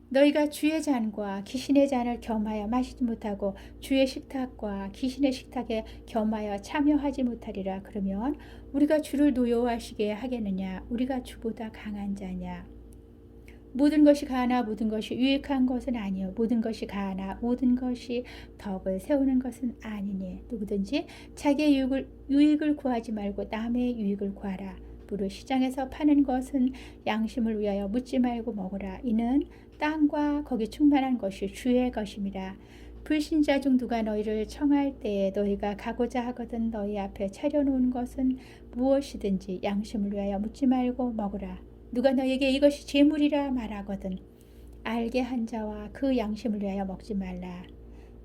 너희가 주의 잔과 귀신의 잔을 겸하여 마시지 못하고 주의 식탁과 귀신의 식탁에 겸하여 참여하지 못하리라. 그러면 우리가 주를 노여워하시게 하겠느냐. 우리가 주보다 강한 자냐. 모든 것이 가하나 모든 것이 유익한 것은 아니요 모든 것이 가하나 모든 것이 덕을 세우는 것은 아니니 누구든지 자기의 유익을 구하지 말고 남의 유익을 구하라. 무릇 시장에서 파는 것은 양심을 위하여 묻지 말고 먹으라. 이는 땅과 거기 충만한 것이 주의 것임이라. 불신자 중 누가 너희를 청할 때에 너희가 가고자 하거든 너희 앞에 차려놓은 것은 무엇이든지 양심을 위하여 묻지 말고 먹으라. 누가 너에게 이것이 재물이라 말하거든 알게 한 자와 그 양심을 위하여 먹지 말라.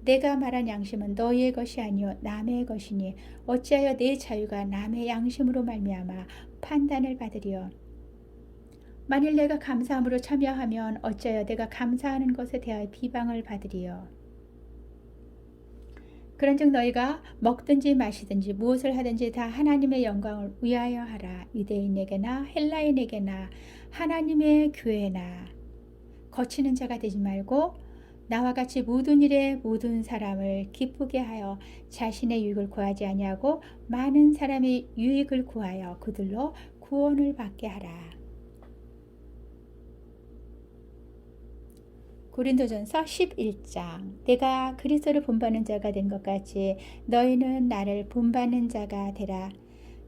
내가 말한 양심은 너희의 것이 아니요 남의 것이니 어찌하여 내 자유가 남의 양심으로 말미암아 판단을 받으리요. 만일 내가 감사함으로 참여하면 어찌하여 내가 감사하는 것에 대하여 비방을 받으리요. 그런즉 너희가 먹든지 마시든지 무엇을 하든지 다 하나님의 영광을 위하여 하라. 유대인에게나 헬라인에게나 하나님의 교회나 거치는 자가 되지 말고 나와 같이 모든 일에 모든 사람을 기쁘게 하여 자신의 유익을 구하지 아니하고 많은 사람의 유익을 구하여 그들로 구원을 받게 하라. 고린도전서 11장. 내가 그리스도를 본받는 자가 된 것 같이 너희는 나를 본받는 자가 되라.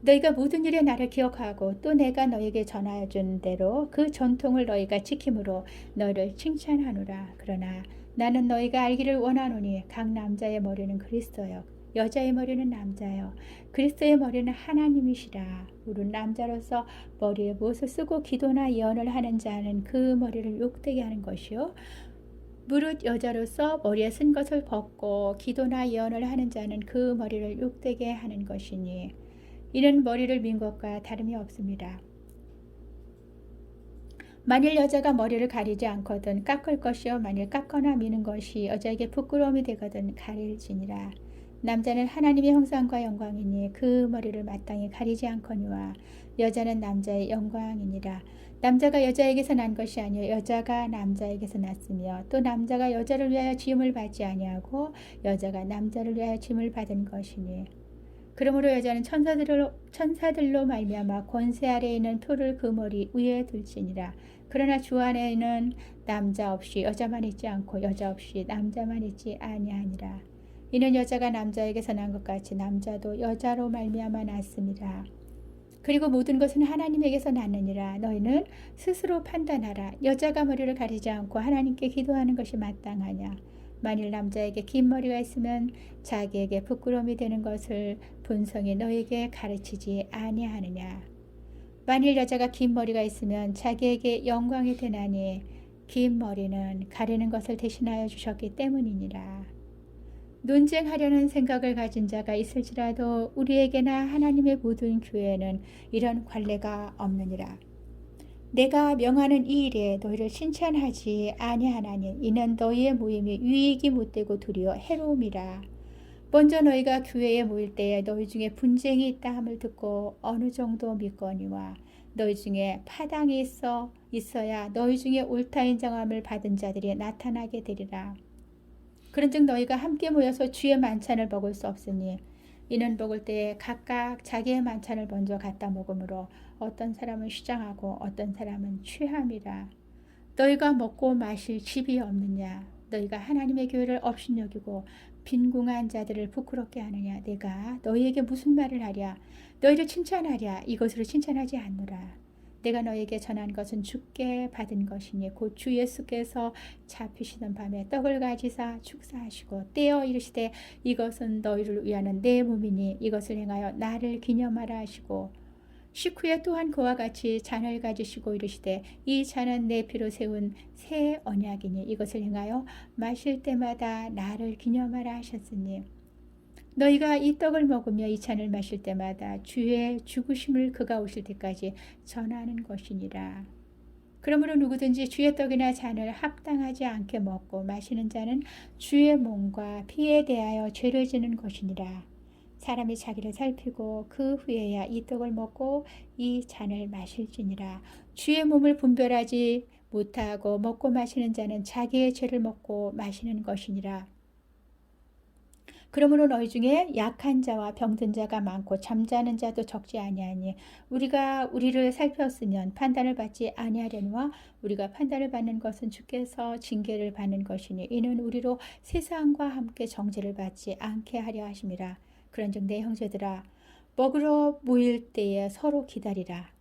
너희가 모든 일에 나를 기억하고 또 내가 너에게 전하여 준 대로 그 전통을 너희가 지킴으로 너희를 칭찬하노라. 그러나 나는 너희가 알기를 원하노니 각 남자의 머리는 그리스도요 여자의 머리는 남자요 그리스도의 머리는 하나님이시라. 우리 남자로서 머리에 무엇을 쓰고 기도나 예언을 하는 자는 그 머리를 욕되게 하는 것이요 무릇 여자로서 머리에 쓴 것을 벗고 기도나 예언을 하는 자는 그 머리를 욕되게 하는 것이니 이는 머리를 민 것과 다름이 없습니다. 만일 여자가 머리를 가리지 않거든 깎을 것이요 만일 깎거나 미는 것이 여자에게 부끄러움이 되거든 가릴지니라. 남자는 하나님의 형상과 영광이니 그 머리를 마땅히 가리지 않거니와 여자는 남자의 영광이니라. 남자가 여자에게서 난 것이 아니요 여자가 남자에게서 났으며 또 남자가 여자를 위하여 지음을 받지 아니하고 여자가 남자를 위하여 지음을 받은 것이니 그러므로 여자는 천사들로 말미암아 권세 아래에 있는 표를 그 머리 위에 둘지니라. 그러나 주 안에는 남자 없이 여자만 있지 않고 여자 없이 남자만 있지 아니하니라. 이는 여자가 남자에게서 난 것 같이 남자도 여자로 말미암아 났습니다. 그리고 모든 것은 하나님에게서 났느니라. 너희는 스스로 판단하라. 여자가 머리를 가리지 않고 하나님께 기도하는 것이 마땅하냐. 만일 남자에게 긴 머리가 있으면 자기에게 부끄러움이 되는 것을 본성이 너에게 가르치지 아니하느냐. 만일 여자가 긴 머리가 있으면 자기에게 영광이 되나니 긴 머리는 가리는 것을 대신하여 주셨기 때문이니라. 논쟁하려는 생각을 가진 자가 있을지라도 우리에게나 하나님의 모든 교회에는 이런 관례가 없느니라. 내가 명하는 이 일에 너희를 칭찬하지 아니하나니 이는 너희의 모임이 유익이 못되고 도리어 해로움이라. 먼저 너희가 교회에 모일 때에 너희 중에 분쟁이 있다 함을 듣고 어느 정도 믿거니와 너희 중에 파당이 있어야 너희 중에 옳다 인정함을 받은 자들이 나타나게 되리라. 그런즉 너희가 함께 모여서 주의 만찬을 먹을 수 없으니 이는 먹을 때에 각각 자기의 만찬을 먼저 갖다 먹으므로 어떤 사람은 휴장하고 어떤 사람은 취함이라. 너희가 먹고 마실 집이 없느냐. 너희가 하나님의 교회를 업신여기고 빈궁한 자들을 부끄럽게 하느냐. 내가 너희에게 무슨 말을 하랴. 너희를 칭찬하랴. 이것으로 칭찬하지 않노라. 내가 너에게 전한 것은 주께 받은 것이니 곧 주 예수께서 잡히시던 밤에 떡을 가지사 축사하시고 떼어 이르시되 이것은 너희를 위하는 내 몸이니 이것을 행하여 나를 기념하라 하시고 식후에 또한 그와 같이 잔을 가지시고 이르시되 이 잔은 내 피로 세운 새 언약이니 이것을 행하여 마실 때마다 나를 기념하라 하셨으니 너희가 이 떡을 먹으며 이 잔을 마실 때마다 주의 죽으심을 그가 오실 때까지 전하는 것이니라. 그러므로 누구든지 주의 떡이나 잔을 합당하지 않게 먹고 마시는 자는 주의 몸과 피에 대하여 죄를 지는 것이니라. 사람이 자기를 살피고 그 후에야 이 떡을 먹고 이 잔을 마실지니라. 주의 몸을 분별하지 못하고 먹고 마시는 자는 자기의 죄를 먹고 마시는 것이니라. 그러므로 너희 중에 약한 자와 병든 자가 많고 잠자는 자도 적지 아니하니 우리가 우리를 살폈으면 판단을 받지 아니하려니와 우리가 판단을 받는 것은 주께서 징계를 받는 것이니 이는 우리로 세상과 함께 정죄를 받지 않게 하려 하심이라. 그런즉 내 형제들아 먹으러 모일 때에 서로 기다리라.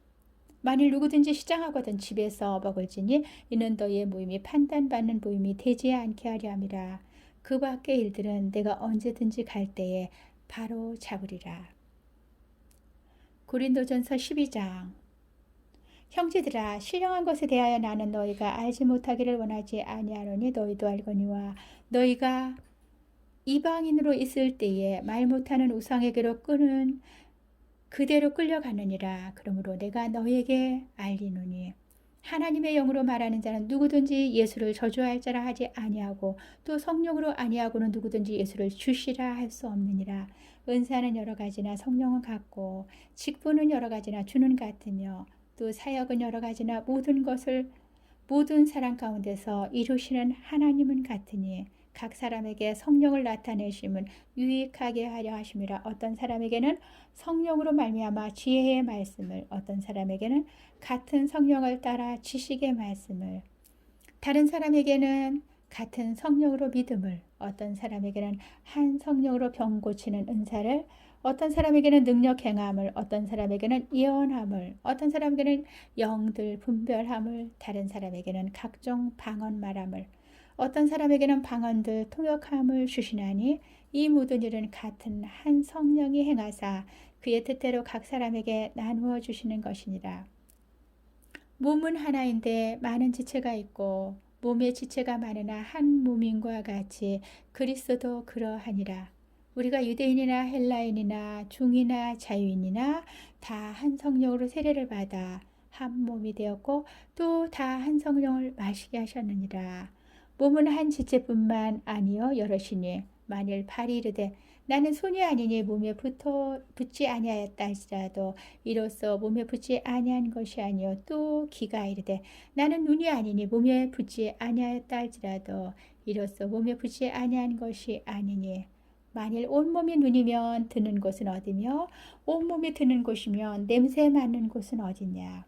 만일 누구든지 시장하거든 집에서 먹을지니 이는 너희의 모임이 판단받는 모임이 되지 않게 하려 함이라. 그 밖의 일들은 내가 언제든지 갈 때에 바로 잡으리라. 고린도전서 12장. 형제들아 신령한 것에 대하여 나는 너희가 알지 못하기를 원하지 아니하노니 너희도 알거니와 너희가 이방인으로 있을 때에 말 못하는 우상에게로 끄는 그대로 끌려가느니라. 그러므로 내가 너희에게 알리노니 하나님의 영으로 말하는 자는 누구든지 예수를 저주할 자라 하지 아니하고 또 성령으로 아니하고는 누구든지 예수를 주시라 할 수 없느니라. 은사는 여러 가지나 성령은 같고 직분은 여러 가지나 주는 같으며 또 사역은 여러 가지나 모든 사람 가운데서 이루시는 하나님은 같으니 각 사람에게 성령을 나타내심은 유익하게 하려 하심이라. 어떤 사람에게는 성령으로 말미암아 지혜의 말씀을, 어떤 사람에게는 같은 성령을 따라 지식의 말씀을, 다른 사람에게는 같은 성령으로 믿음을, 어떤 사람에게는 한 성령으로 병 고치는 은사를, 어떤 사람에게는 능력 행함을, 어떤 사람에게는 예언함을, 어떤 사람에게는 영들 분별함을, 다른 사람에게는 각종 방언 말함을, 어떤 사람에게는 방언들 통역함을 주시나니 이 모든 일은 같은 한 성령이 행하사 그의 뜻대로 각 사람에게 나누어 주시는 것이니라. 몸은 하나인데 많은 지체가 있고 몸의 지체가 많으나 한 몸인과 같이 그리스도도 그러하니라. 우리가 유대인이나 헬라인이나 중이나 자유인이나 다 한 성령으로 세례를 받아 한 몸이 되었고 또 다 한 성령을 마시게 하셨느니라. 몸은 한 지체뿐만 아니요 여럿이니 만일 팔이 이르되 나는 손이 아니니 몸에 붙지 아니하였다 할지라도 이로써 몸에 붙지 아니한 것이 아니요 또 귀가 이르되 나는 눈이 아니니 몸에 붙지 아니하였다 할지라도 이로써 몸에 붙지 아니한 것이 아니니 만일 온몸이 눈이면 드는 곳은 어디며 온몸이 드는 곳이면 냄새 맡는 곳은 어디냐.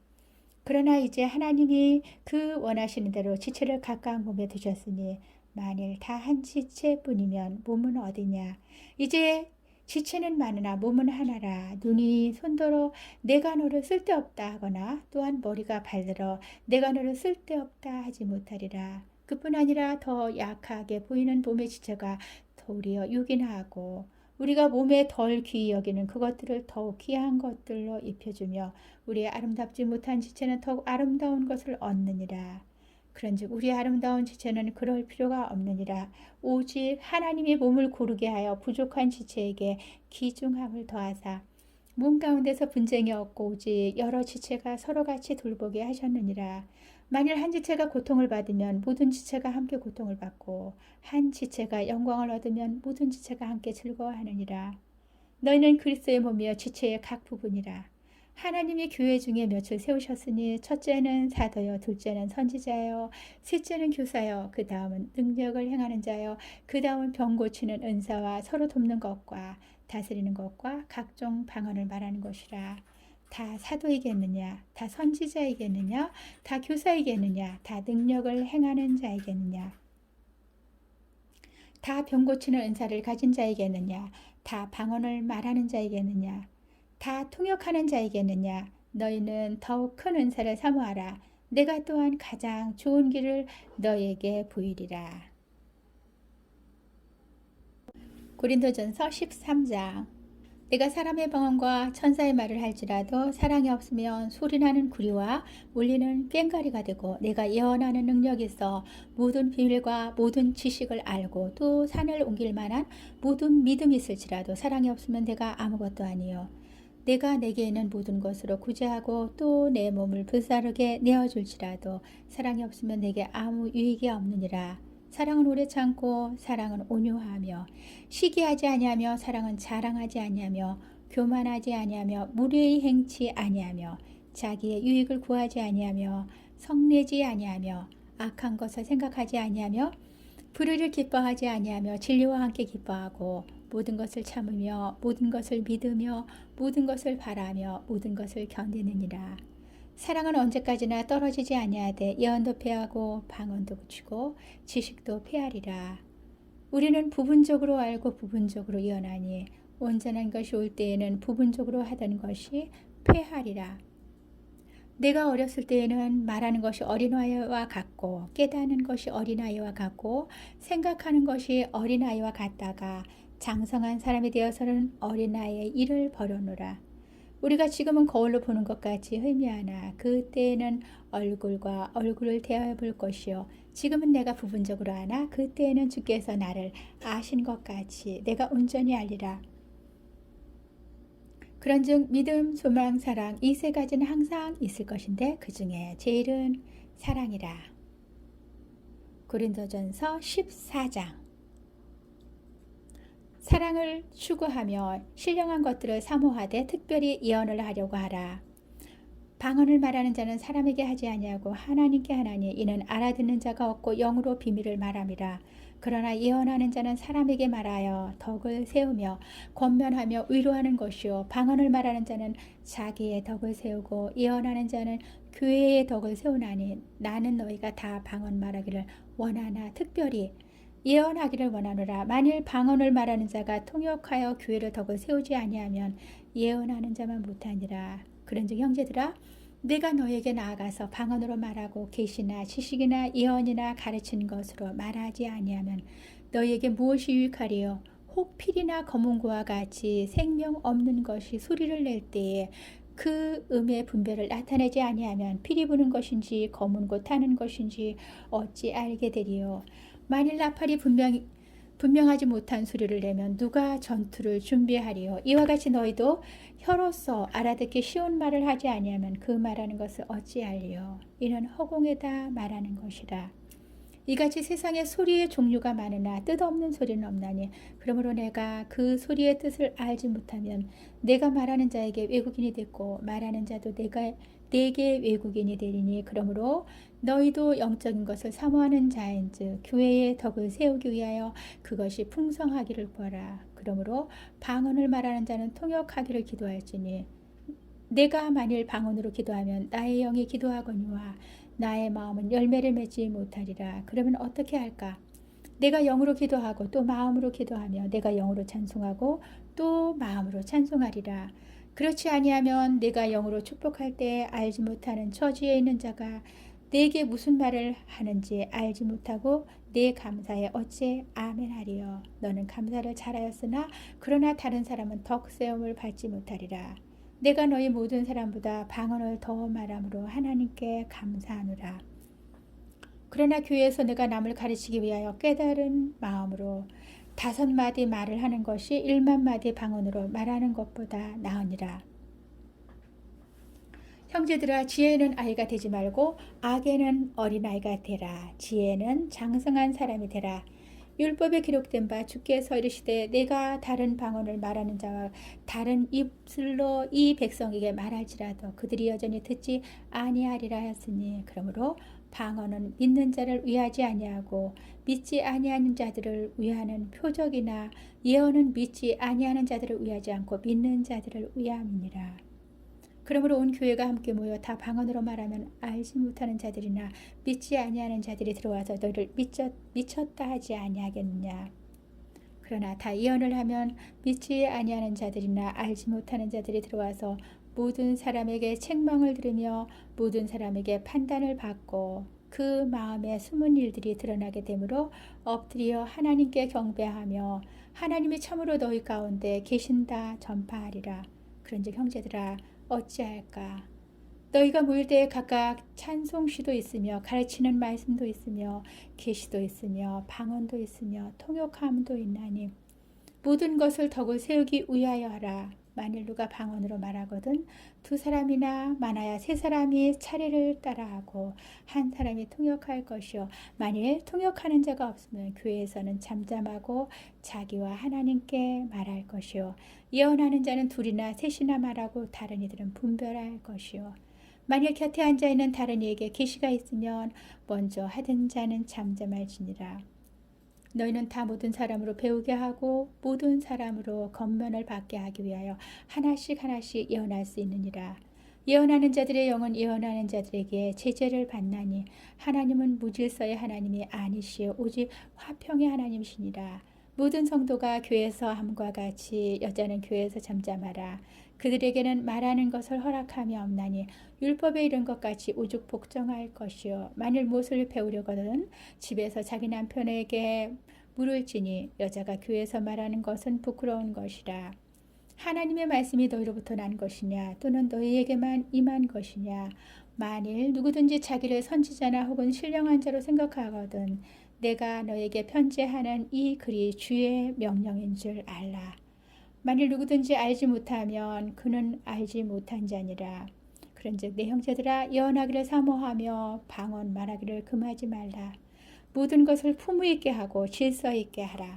그러나 이제 하나님이 그 원하시는 대로 지체를 가까운 몸에 두셨으니 만일 다 한 지체뿐이면 몸은 어디냐. 이제 지체는 많으나 몸은 하나라. 눈이 손들어 내가 너를 쓸데없다 하거나 또한 머리가 발들어 내가 너를 쓸데없다 하지 못하리라. 그뿐 아니라 더 약하게 보이는 몸의 지체가 도리어 육이나 하고 우리가 몸에 덜 귀히 여기는 그것들을 더욱 귀한 것들로 입혀주며 우리의 아름답지 못한 지체는 더욱 아름다운 것을 얻느니라. 그런즉 우리의 아름다운 지체는 그럴 필요가 없느니라. 오직 하나님이 몸을 고르게 하여 부족한 지체에게 귀중함을 더하사 몸 가운데서 분쟁이 없고 오직 여러 지체가 서로 같이 돌보게 하셨느니라. 만일 한 지체가 고통을 받으면 모든 지체가 함께 고통을 받고 한 지체가 영광을 얻으면 모든 지체가 함께 즐거워하느니라. 너희는 그리스도의 몸이여 지체의 각 부분이라. 하나님이 교회 중에 몇을 세우셨으니 첫째는 사도요, 둘째는 선지자요, 셋째는 교사요, 그 다음은 능력을 행하는 자요, 그 다음은 병 고치는 은사와 서로 돕는 것과 다스리는 것과 각종 방언을 말하는 것이라. 다 사도이겠느냐? 다 선지자이겠느냐? 다 교사이겠느냐? 다 능력을 행하는 자이겠느냐? 다 병 고치는 은사를 가진 자이겠느냐? 다 방언을 말하는 자이겠느냐? 다 통역하는 자이겠느냐? 너희는 더욱 큰 은사를 사모하라. 내가 또한 가장 좋은 길을 너희에게 보이리라. 고린도전서 13장. 내가 사람의 방언과 천사의 말을 할지라도 사랑이 없으면 소리나는 구리와 울리는 꽹과리가 되고 내가 예언하는 능력이 있어 모든 비밀과 모든 지식을 알고 또 산을 옮길 만한 모든 믿음이 있을지라도 사랑이 없으면 내가 아무것도 아니요. 내가 내게 있는 모든 것으로 구제하고 또 내 몸을 불사르게 내어줄지라도 사랑이 없으면 내게 아무 유익이 없느니라. 사랑은 오래 참고 사랑은 온유하며 시기하지 아니하며 사랑은 자랑하지 아니하며 교만하지 아니하며 무례히 행치 아니하며 자기의 유익을 구하지 아니하며 성내지 아니하며 악한 것을 생각하지 아니하며 불의를 기뻐하지 아니하며 진리와 함께 기뻐하고 모든 것을 참으며 모든 것을 믿으며 모든 것을 바라며 모든 것을 견디느니라. 사랑은 언제까지나 떨어지지 아니하되 예언도 패하고 방언도 그치고 지식도 패하리라. 우리는 부분적으로 알고 부분적으로 예언하니 온전한 것이 올 때에는 부분적으로 하던 것이 패하리라. 내가 어렸을 때에는 말하는 것이 어린아이와 같고 깨닫는 것이 어린아이와 같고 생각하는 것이 어린아이와 같다가 장성한 사람이 되어서는 어린아이의 일을 버려놓으라. 우리가 지금은 거울로 보는 것 같이 희미하나 그때에는 얼굴과 얼굴을 대하여 볼 것이요 지금은 내가 부분적으로 아나 그때에는 주께서 나를 아신 것 같이 내가 온전히 알리라. 그런즉 믿음, 소망, 사랑 이 세 가지는 항상 있을 것인데 그 중에 제일은 사랑이라. 고린도전서 14장. 사랑을 추구하며 신령한 것들을 사모하되 특별히 예언을 하려고 하라. 방언을 말하는 자는 사람에게 하지 아니하고 하나님께 하나니 이는 알아듣는 자가 없고 영으로 비밀을 말함이라. 그러나 예언하는 자는 사람에게 말하여 덕을 세우며 권면하며 위로하는 것이요 방언을 말하는 자는 자기의 덕을 세우고 예언하는 자는 교회의 덕을 세우나니 나는 너희가 다 방언 말하기를 원하나 특별히 예언하기를 원하노라. 만일 방언을 말하는 자가 통역하여 교회를 덕을 세우지 아니하면 예언하는 자만 못하니라. 그런즉 형제들아 내가 너에게 나아가서 방언으로 말하고 계시나 지식이나 예언이나 가르치는 것으로 말하지 아니하면 너에게 무엇이 유익하리요? 혹 필이나 검은고와 같이 생명 없는 것이 소리를 낼 때에 그 음의 분별을 나타내지 아니하면 피리 부는 것인지 검은고 타는 것인지 어찌 알게 되리요? 만일 나팔이 분명하지 못한 소리를 내면 누가 전투를 준비하리요? 이와 같이 너희도 혀로서 알아듣기 쉬운 말을 하지 아니하면 그 말하는 것을 어찌 알리요? 이는 허공에다 말하는 것이라. 이같이 세상에 소리의 종류가 많으나 뜻없는 소리는 없나니 그러므로 내가 그 소리의 뜻을 알지 못하면 내가 말하는 자에게 외국인이 됐고 말하는 자도 내가 내게 외국인이 되리니 그러므로 너희도 영적인 것을 사모하는 자인즉 교회의 덕을 세우기 위하여 그것이 풍성하기를 구하라. 그러므로 방언을 말하는 자는 통역하기를 기도할지니 내가 만일 방언으로 기도하면 나의 영이 기도하거니와 나의 마음은 열매를 맺지 못하리라. 그러면 어떻게 할까? 내가 영으로 기도하고 또 마음으로 기도하며 내가 영으로 찬송하고 또 마음으로 찬송하리라. 그렇지 아니하면 내가 영으로 축복할 때 알지 못하는 처지에 있는 자가 내게 무슨 말을 하는지 알지 못하고 내 감사에 어찌 아멘하리요. 너는 감사를 잘하였으나 그러나 다른 사람은 덕세움을 받지 못하리라. 내가 너희 모든 사람보다 방언을 더 말함으로 하나님께 감사하노라. 그러나 교회에서 내가 남을 가르치기 위하여 깨달은 마음으로 5마디 말을 하는 것이 1만마디 방언으로 말하는 것보다 나으니라. 형제들아, 지혜는 아이가 되지 말고 악에는 어린아이가 되라. 지혜는 장성한 사람이 되라. 율법에 기록된 바 주께서 이르시되 내가 다른 방언을 말하는 자와 다른 입술로 이 백성에게 말할지라도 그들이 여전히 듣지 아니하리라 하였으니 그러므로 방언은 믿는 자를 위하지 아니하고 믿지 아니하는 자들을 위하는 표적이나 예언은 믿지 아니하는 자들을 위하지 않고 믿는 자들을 위함이니라. 그러므로 온 교회가 함께 모여 다 방언으로 말하면 알지 못하는 자들이나 믿지 아니하는 자들이 들어와서 너희를 미쳤다 하지 아니하겠느냐. 그러나 다 예언을 하면 믿지 아니하는 자들이나 알지 못하는 자들이 들어와서 모든 사람에게 책망을 들으며 모든 사람에게 판단을 받고 그 마음에 숨은 일들이 드러나게 되므로 엎드려 하나님께 경배하며 하나님이 참으로 너희 가운데 계신다 전파하리라. 그런즉 형제들아, 어찌할까? 너희가 모일 때에 각각 찬송시도 있으며 가르치는 말씀도 있으며 계시도 있으며 방언도 있으며 통역함도 있나니 모든 것을 덕을 세우기 위하여 하라. 만일 누가 방언으로 말하거든 2사람이나 많아야 3사람이 차례를 따라하고 1사람이 통역할 것이요 만일 통역하는 자가 없으면 교회에서는 잠잠하고 자기와 하나님께 말할 것이요 예언하는 자는 2이나 3이나 말하고 다른 이들은 분별할 것이요 만일 곁에 앉아있는 다른 이에게 계시가 있으면 먼저 하던 자는 잠잠할지니라. 너희는 다 모든 사람으로 배우게 하고 모든 사람으로 권면을 받게 하기 위하여 하나씩 예언할 수 있느니라. 예언하는 자들의 영은 예언하는 자들에게 제재를 받나니 하나님은 무질서의 하나님이 아니시오 오직 화평의 하나님이시니라. 모든 성도가 교회에서 함과 같이 여자는 교회에서 잠잠하라. 그들에게는 말하는 것을 허락함이 없나니 율법에 이른 것 같이 오죽 복종할 것이요 만일 무엇을 배우려거든 집에서 자기 남편에게 물을지니 여자가 교회에서 말하는 것은 부끄러운 것이라. 하나님의 말씀이 너희로부터 난 것이냐 또는 너희에게만 임한 것이냐. 만일 누구든지 자기를 선지자나 혹은 신령한 자로 생각하거든 내가 너에게 편지하는 이 글이 주의 명령인 줄 알라. 만일 누구든지 알지 못하면 그는 알지 못한 자니라. 그런즉 내 형제들아, 예언하기를 사모하며 방언 말하기를 금하지 말라. 모든 것을 품위 있게 하고 질서 있게 하라.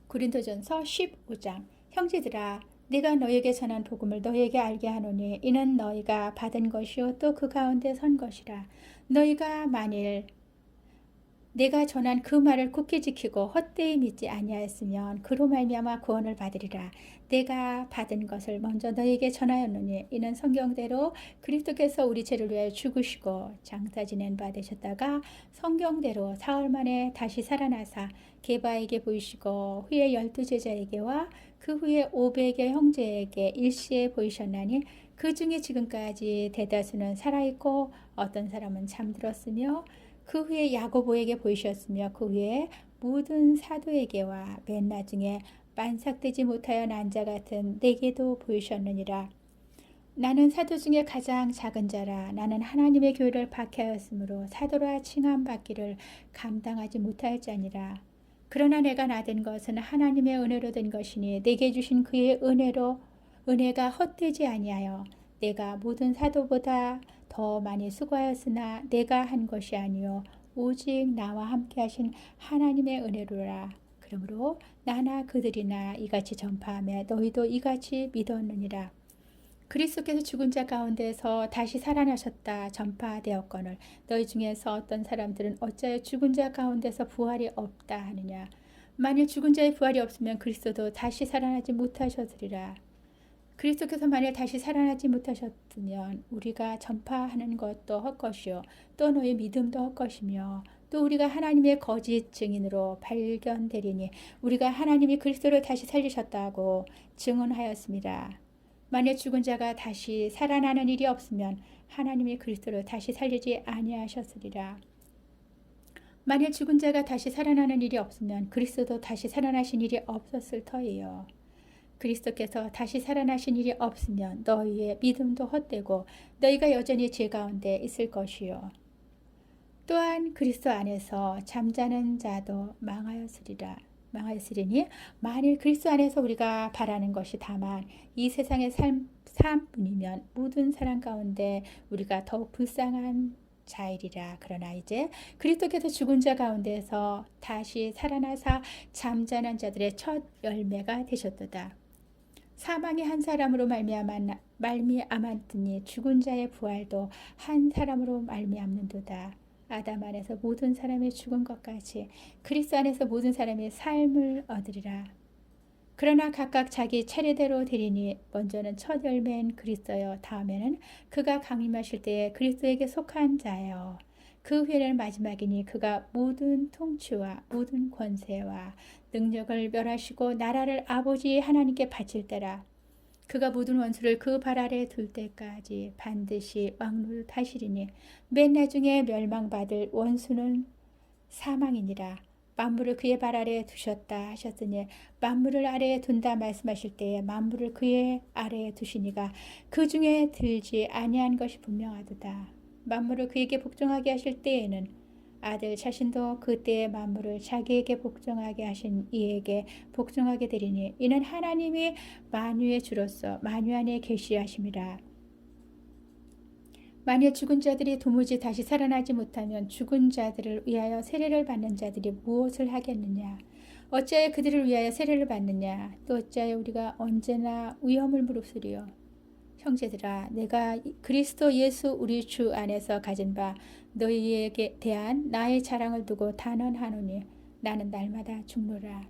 고린도전서 15장. 형제들아, 내가 너에게 전한 복음을 너에게 알게 하노니 이는 너희가 받은 것이요 또 그 가운데 선 것이라. 너희가 만일 내가 전한 그 말을 굳게 지키고 헛되이 믿지 아니하였으면 그로 말미암아 구원을 받으리라. 내가 받은 것을 먼저 너희에게 전하였노니 이는 성경대로 그리스도께서 우리 죄를 위하여 죽으시고 장사 지낸 바 되셨다가 성경대로 사흘 만에 다시 살아나사 게바에게 보이시고 후에 12제자에게와 그 후에 500의 형제에게 일시에 보이셨나니 그 중에 지금까지 대다수는 살아있고 어떤 사람은 잠들었으며 그 후에 야고보에게 보이셨으며 그 후에 모든 사도에게와 맨 나중에 만삭되지 못하여 난 자 같은 내게도 보이셨느니라. 나는 사도 중에 가장 작은 자라. 나는 하나님의 교회를 박해하였으므로 사도라 칭함받기를 감당하지 못할 자니라. 그러나 내가 나된 것은 하나님의 은혜로 된 것이니 내게 주신 그의 은혜가 헛되지 아니하여 내가 모든 사도보다 더 많이 수고하였으나 내가 한 것이 아니요 오직 나와 함께 하신 하나님의 은혜로라. 그러므로 나나 그들이나 이같이 전파하며 너희도 이같이 믿었느니라. 그리스도께서 죽은 자 가운데서 다시 살아나셨다 전파되었거늘 너희 중에서 어떤 사람들은 어찌하여 죽은 자 가운데서 부활이 없다 하느냐. 만일 죽은 자의 부활이 없으면 그리스도도 다시 살아나지 못하셨으리라. 그리스도께서 만일 다시 살아나지 못하셨으면 우리가 전파하는 것도 헛것이요 또 너희 믿음도 헛것이며 또 우리가 하나님의 거짓 증인으로 발견되리니 우리가 하나님이 그리스도를 다시 살리셨다고 증언하였습니다. 만일 죽은 자가 다시 살아나는 일이 없으면 하나님이 그리스도를 다시 살리지 아니하셨으리라. 만일 죽은 자가 다시 살아나는 일이 없으면 그리스도도 다시 살아나신 일이 없었을 터이요. 그리스도께서 다시 살아나신 일이 없으면 너희의 믿음도 헛되고 너희가 여전히 죄 가운데 있을 것이요. 또한 그리스도 안에서 잠자는 자도 망하였으리니 만일 그리스도 안에서 우리가 바라는 것이 다만 이 세상의 삶뿐이면 모든 사람 가운데 우리가 더욱 불쌍한 자이리라. 그러나 이제 그리스도께서 죽은 자 가운데서 다시 살아나사 잠자는 자들의 첫 열매가 되셨도다. 사망이 한 사람으로 말미암았더니 죽은 자의 부활도 한 사람으로 말미암는도다. 아담 안에서 모든 사람이 죽은 것까지 그리스도 안에서 모든 사람이 삶을 얻으리라. 그러나 각각 자기 차례대로 되리니 먼저는 첫 열매인 그리스도여 다음에는 그가 강림하실 때에 그리스도에게 속한 자여 그 후에는 마지막이니 그가 모든 통치와 모든 권세와 능력을 멸하시고 나라를 아버지 하나님께 바칠 때라. 그가 모든 원수를 그 발 아래 둘 때까지 반드시 왕노릇하시리니 맨 나중에 멸망받을 원수는 사망이니라. 만물을 그의 발 아래에 두셨다 하셨으니 만물을 아래에 둔다 말씀하실 때에 만물을 그의 아래에 두시니가 그 중에 들지 아니한 것이 분명하도다. 만물을 그에게 복종하게 하실 때에는 아들 자신도 그때의 만물을 자기에게 복종하게 하신 이에게 복종하게 되리니 이는 하나님이 만유의 주로서 만유 안에 계시하심이라. 만일 죽은 자들이 도무지 다시 살아나지 못하면 죽은 자들을 위하여 세례를 받는 자들이 무엇을 하겠느냐. 어찌하여 그들을 위하여 세례를 받느냐. 또 어찌하여 우리가 언제나 위험을 무릅쓰리요. 형제들아 내가 그리스도 예수 우리 주 안에서 가진 바 너희에게 대한 나의 자랑을 두고 단언하노니 나는 날마다 죽노라.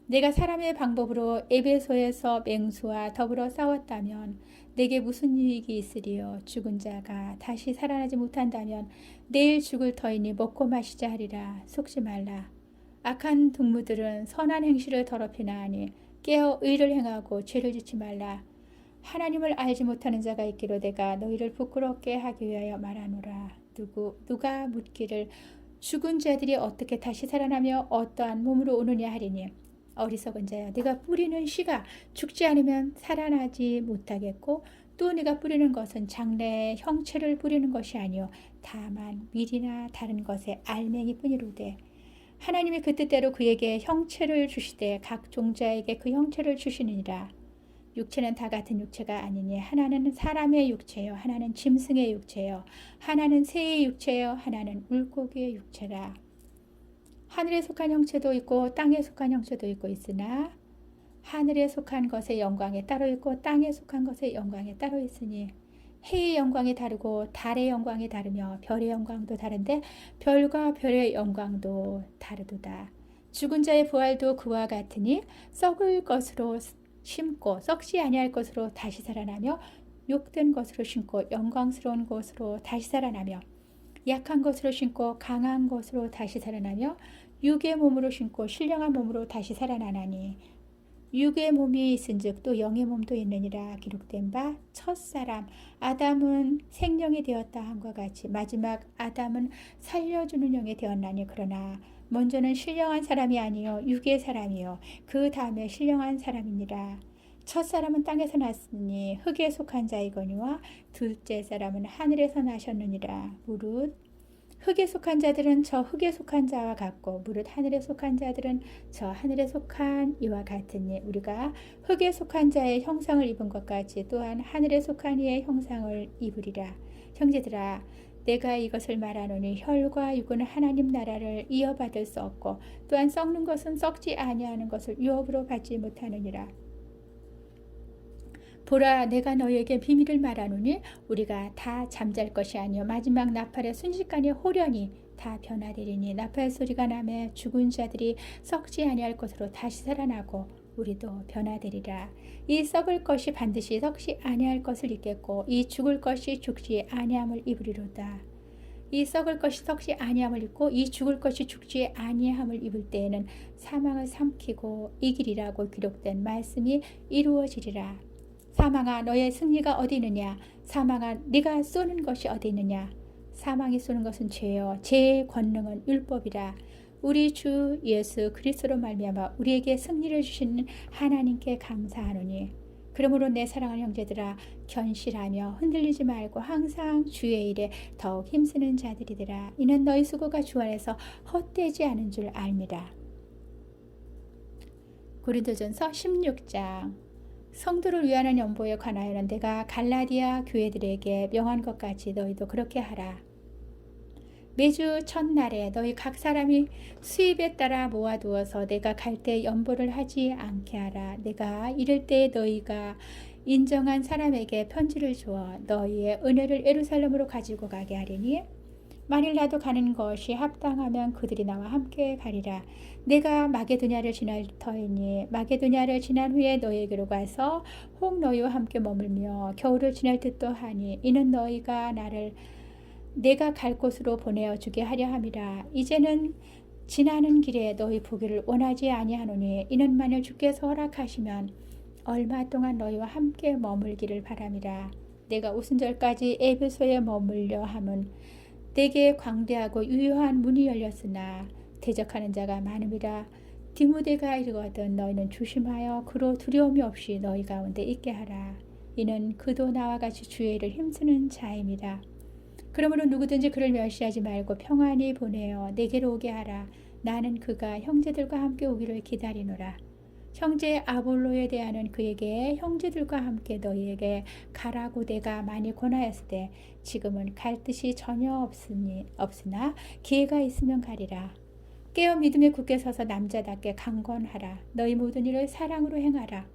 내가 사람의 방법으로 에베소에서 맹수와 더불어 싸웠다면 내게 무슨 유익이 있으리요. 죽은 자가 다시 살아나지 못한다면 내일 죽을 터이니 먹고 마시자 하리라. 속지 말라. 악한 동무들은 선한 행실을 더럽히나 하니 깨어 의를 행하고 죄를 짓지 말라. 하나님을 알지 못하는 자가 있기로 내가 너희를 부끄럽게 하기 위하여 말하노라. 누가 묻기를 죽은 자들이 어떻게 다시 살아나며 어떠한 몸으로 오느냐 하리니 어리석은 자여 네가 뿌리는 씨가 죽지 않으면 살아나지 못하겠고 또 네가 뿌리는 것은 장래의 형체를 뿌리는 것이 아니요 다만 밀이나 다른 것의 알맹이 뿐이로되 하나님이 그 뜻대로 그에게 형체를 주시되 각 종자에게 그 형체를 주시느니라. 육체는 다 같은 육체가 아니니 하나는 사람의 육체요 하나는 짐승의 육체요 하나는 새의 육체요 하나는 물고기의 육체라. 하늘에 속한 형체도 있고 땅에 속한 형체도 있고 있으나 하늘에 속한 것의 영광이 따로 있고 땅에 속한 것의 영광이 따로 있으니 해의 영광이 다르고 달의 영광이 다르며 별의 영광도 다른데 별과 별의 영광도 다르도다. 죽은 자의 부활도 그와 같으니 썩을 것으로 심고 썩지 아니할 것으로 다시 살아나며 욕된 것으로 심고 영광스러운 것으로 다시 살아나며 약한 것으로 심고 강한 것으로 다시 살아나며 육의 몸으로 심고 신령한 몸으로 다시 살아나나니 육의 몸이 있은즉 또 영의 몸도 있느니라. 기록된 바 첫사람 아담은 생령이 되었다 함과 같이 마지막 아담은 살려주는 영이 되었나니 그러나 먼저는 신령한 사람이 아니요 육의 사람이요 그 다음에 신령한 사람이니라. 첫사람은 땅에서 났으니 흙에 속한 자이거니와 둘째 사람은 하늘에서 나셨느니라. 무릇 흙에 속한 자들은 저 흙에 속한 자와 같고 무릇 하늘에 속한 자들은 저 하늘에 속한 이와 같으니 우리가 흙에 속한 자의 형상을 입은 것 같이 또한 하늘에 속한 이의 형상을 입으리라. 형제들아 내가 이것을 말하노니 혈과 육은 하나님 나라를 이어받을 수 없고 또한 썩는 것은 썩지 아니하는 것을 유업으로 받지 못하느니라. 보라, 내가 너희에게 비밀을 말하노니 우리가 다 잠잘 것이 아니요 마지막 나팔의 순식간에 호련히 다 변화되리니 나팔 소리가 나매 죽은 자들이 썩지 아니할 것으로 다시 살아나고 우리도 변화되리라. 이 썩을 것이 반드시 썩지 아니할 것을 입겠고 이 죽을 것이 죽지 아니함을 입으리로다. 이 썩을 것이 썩지 아니함을 입고 이 죽을 것이 죽지 아니함을 입을 때에는 사망을 삼키고 이기리라고 기록된 말씀이 이루어지리라. 사망아, 너의 승리가 어디 있느냐? 사망아, 네가 쏘는 것이 어디 있느냐? 사망이 쏘는 것은 죄요 죄의 권능은 율법이라. 우리 주 예수 그리스도로 말미암아 우리에게 승리를 주시는 하나님께 감사하노니 그러므로 내 사랑하는 형제들아, 견실하며 흔들리지 말고 항상 주의 일에 더욱 힘쓰는 자들이더라. 이는 너희 수고가 주 안에서 헛되지 않은 줄 알미라. 고린도전서 16장. 성도를 위하는 연보에 관하여는 내가 갈라디아 교회들에게 명한 것 같이 너희도 그렇게 하라. 매주 첫날에 너희 각 사람이 수입에 따라 모아두어서 내가 갈 때 연보를 하지 않게 하라. 내가 이를 때 너희가 인정한 사람에게 편지를 주어 너희의 은혜를 예루살렘으로 가지고 가게 하리니 만일 나도 가는 것이 합당하면 그들이 나와 함께 가리라. 내가 마게도냐를 지날 터이니 마게도냐를 지난 후에 너희에게로 가서 혹 너희와 함께 머물며 겨울을 지낼 듯도 하니 이는 너희가 나를 내가 갈 곳으로 보내어 주게 하려 함이라. 이제는 지나는 길에 너희 보기를 원하지 아니하노니 이는 만일 주께서 허락하시면 얼마 동안 너희와 함께 머물기를 바람이라. 내가 오순절까지 에베소에 머물려 함은 내게 광대하고 유효한 문이 열렸으나 대적하는 자가 많음이라. 디모데가 이르거든 너희는 조심하여 그로 두려움이 없이 너희 가운데 있게 하라. 이는 그도 나와 같이 주의 일을 힘쓰는 자임이라. 그러므로 누구든지 그를 멸시하지 말고 평안히 보내어 내게로 오게 하라. 나는 그가 형제들과 함께 오기를 기다리노라. 형제 아볼로에 대하는 그에게 형제들과 함께 너희에게 가라고 내가 많이 권하였을 때 지금은 갈 뜻이 전혀 없으나 기회가 있으면 가리라. 깨어 믿음에 굳게 서서 남자답게 강건하라. 너희 모든 일을 사랑으로 행하라.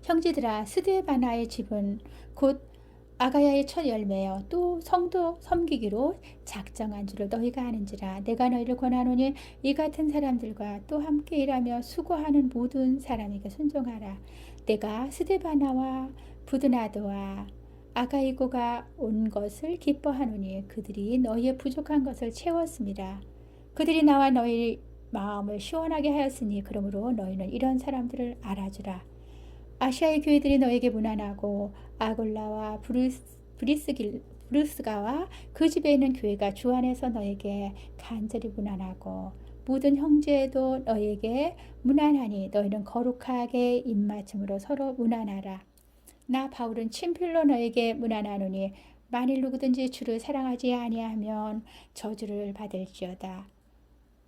형제들아, 스데바나의 집은 곧 아가야의 첫 열매여 또 성도 섬기기로 작정한 줄을 너희가 아는지라. 내가 너희를 권하노니 이 같은 사람들과 또 함께 일하며 수고하는 모든 사람에게 순종하라. 내가 스데바나와 부드나도와 아가이고가 온 것을 기뻐하노니 그들이 너희의 부족한 것을 채웠습니다. 그들이 나와 너희 마음을 시원하게 하였으니 그러므로 너희는 이런 사람들을 알아주라. 아시아의 교회들이 너에게 무난하고 아골라와 브리스가와 그 집에 있는 교회가 주 안에서 너에게 간절히 무난하고 모든 형제도 너에게 무난하니 너희는 거룩하게 입맞춤으로 서로 무난하라. 나 바울은 친필로 너에게 무난하노니 만일 누구든지 주를 사랑하지 아니하면 저주를 받을지어다.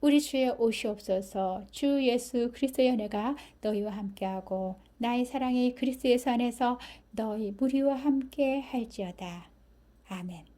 우리 주의 오시옵소서. 주 예수 그리스도의 은혜가 너희와 함께하고 나의 사랑이 그리스도 예수 안에서 너희 무리와 함께 할지어다. 아멘.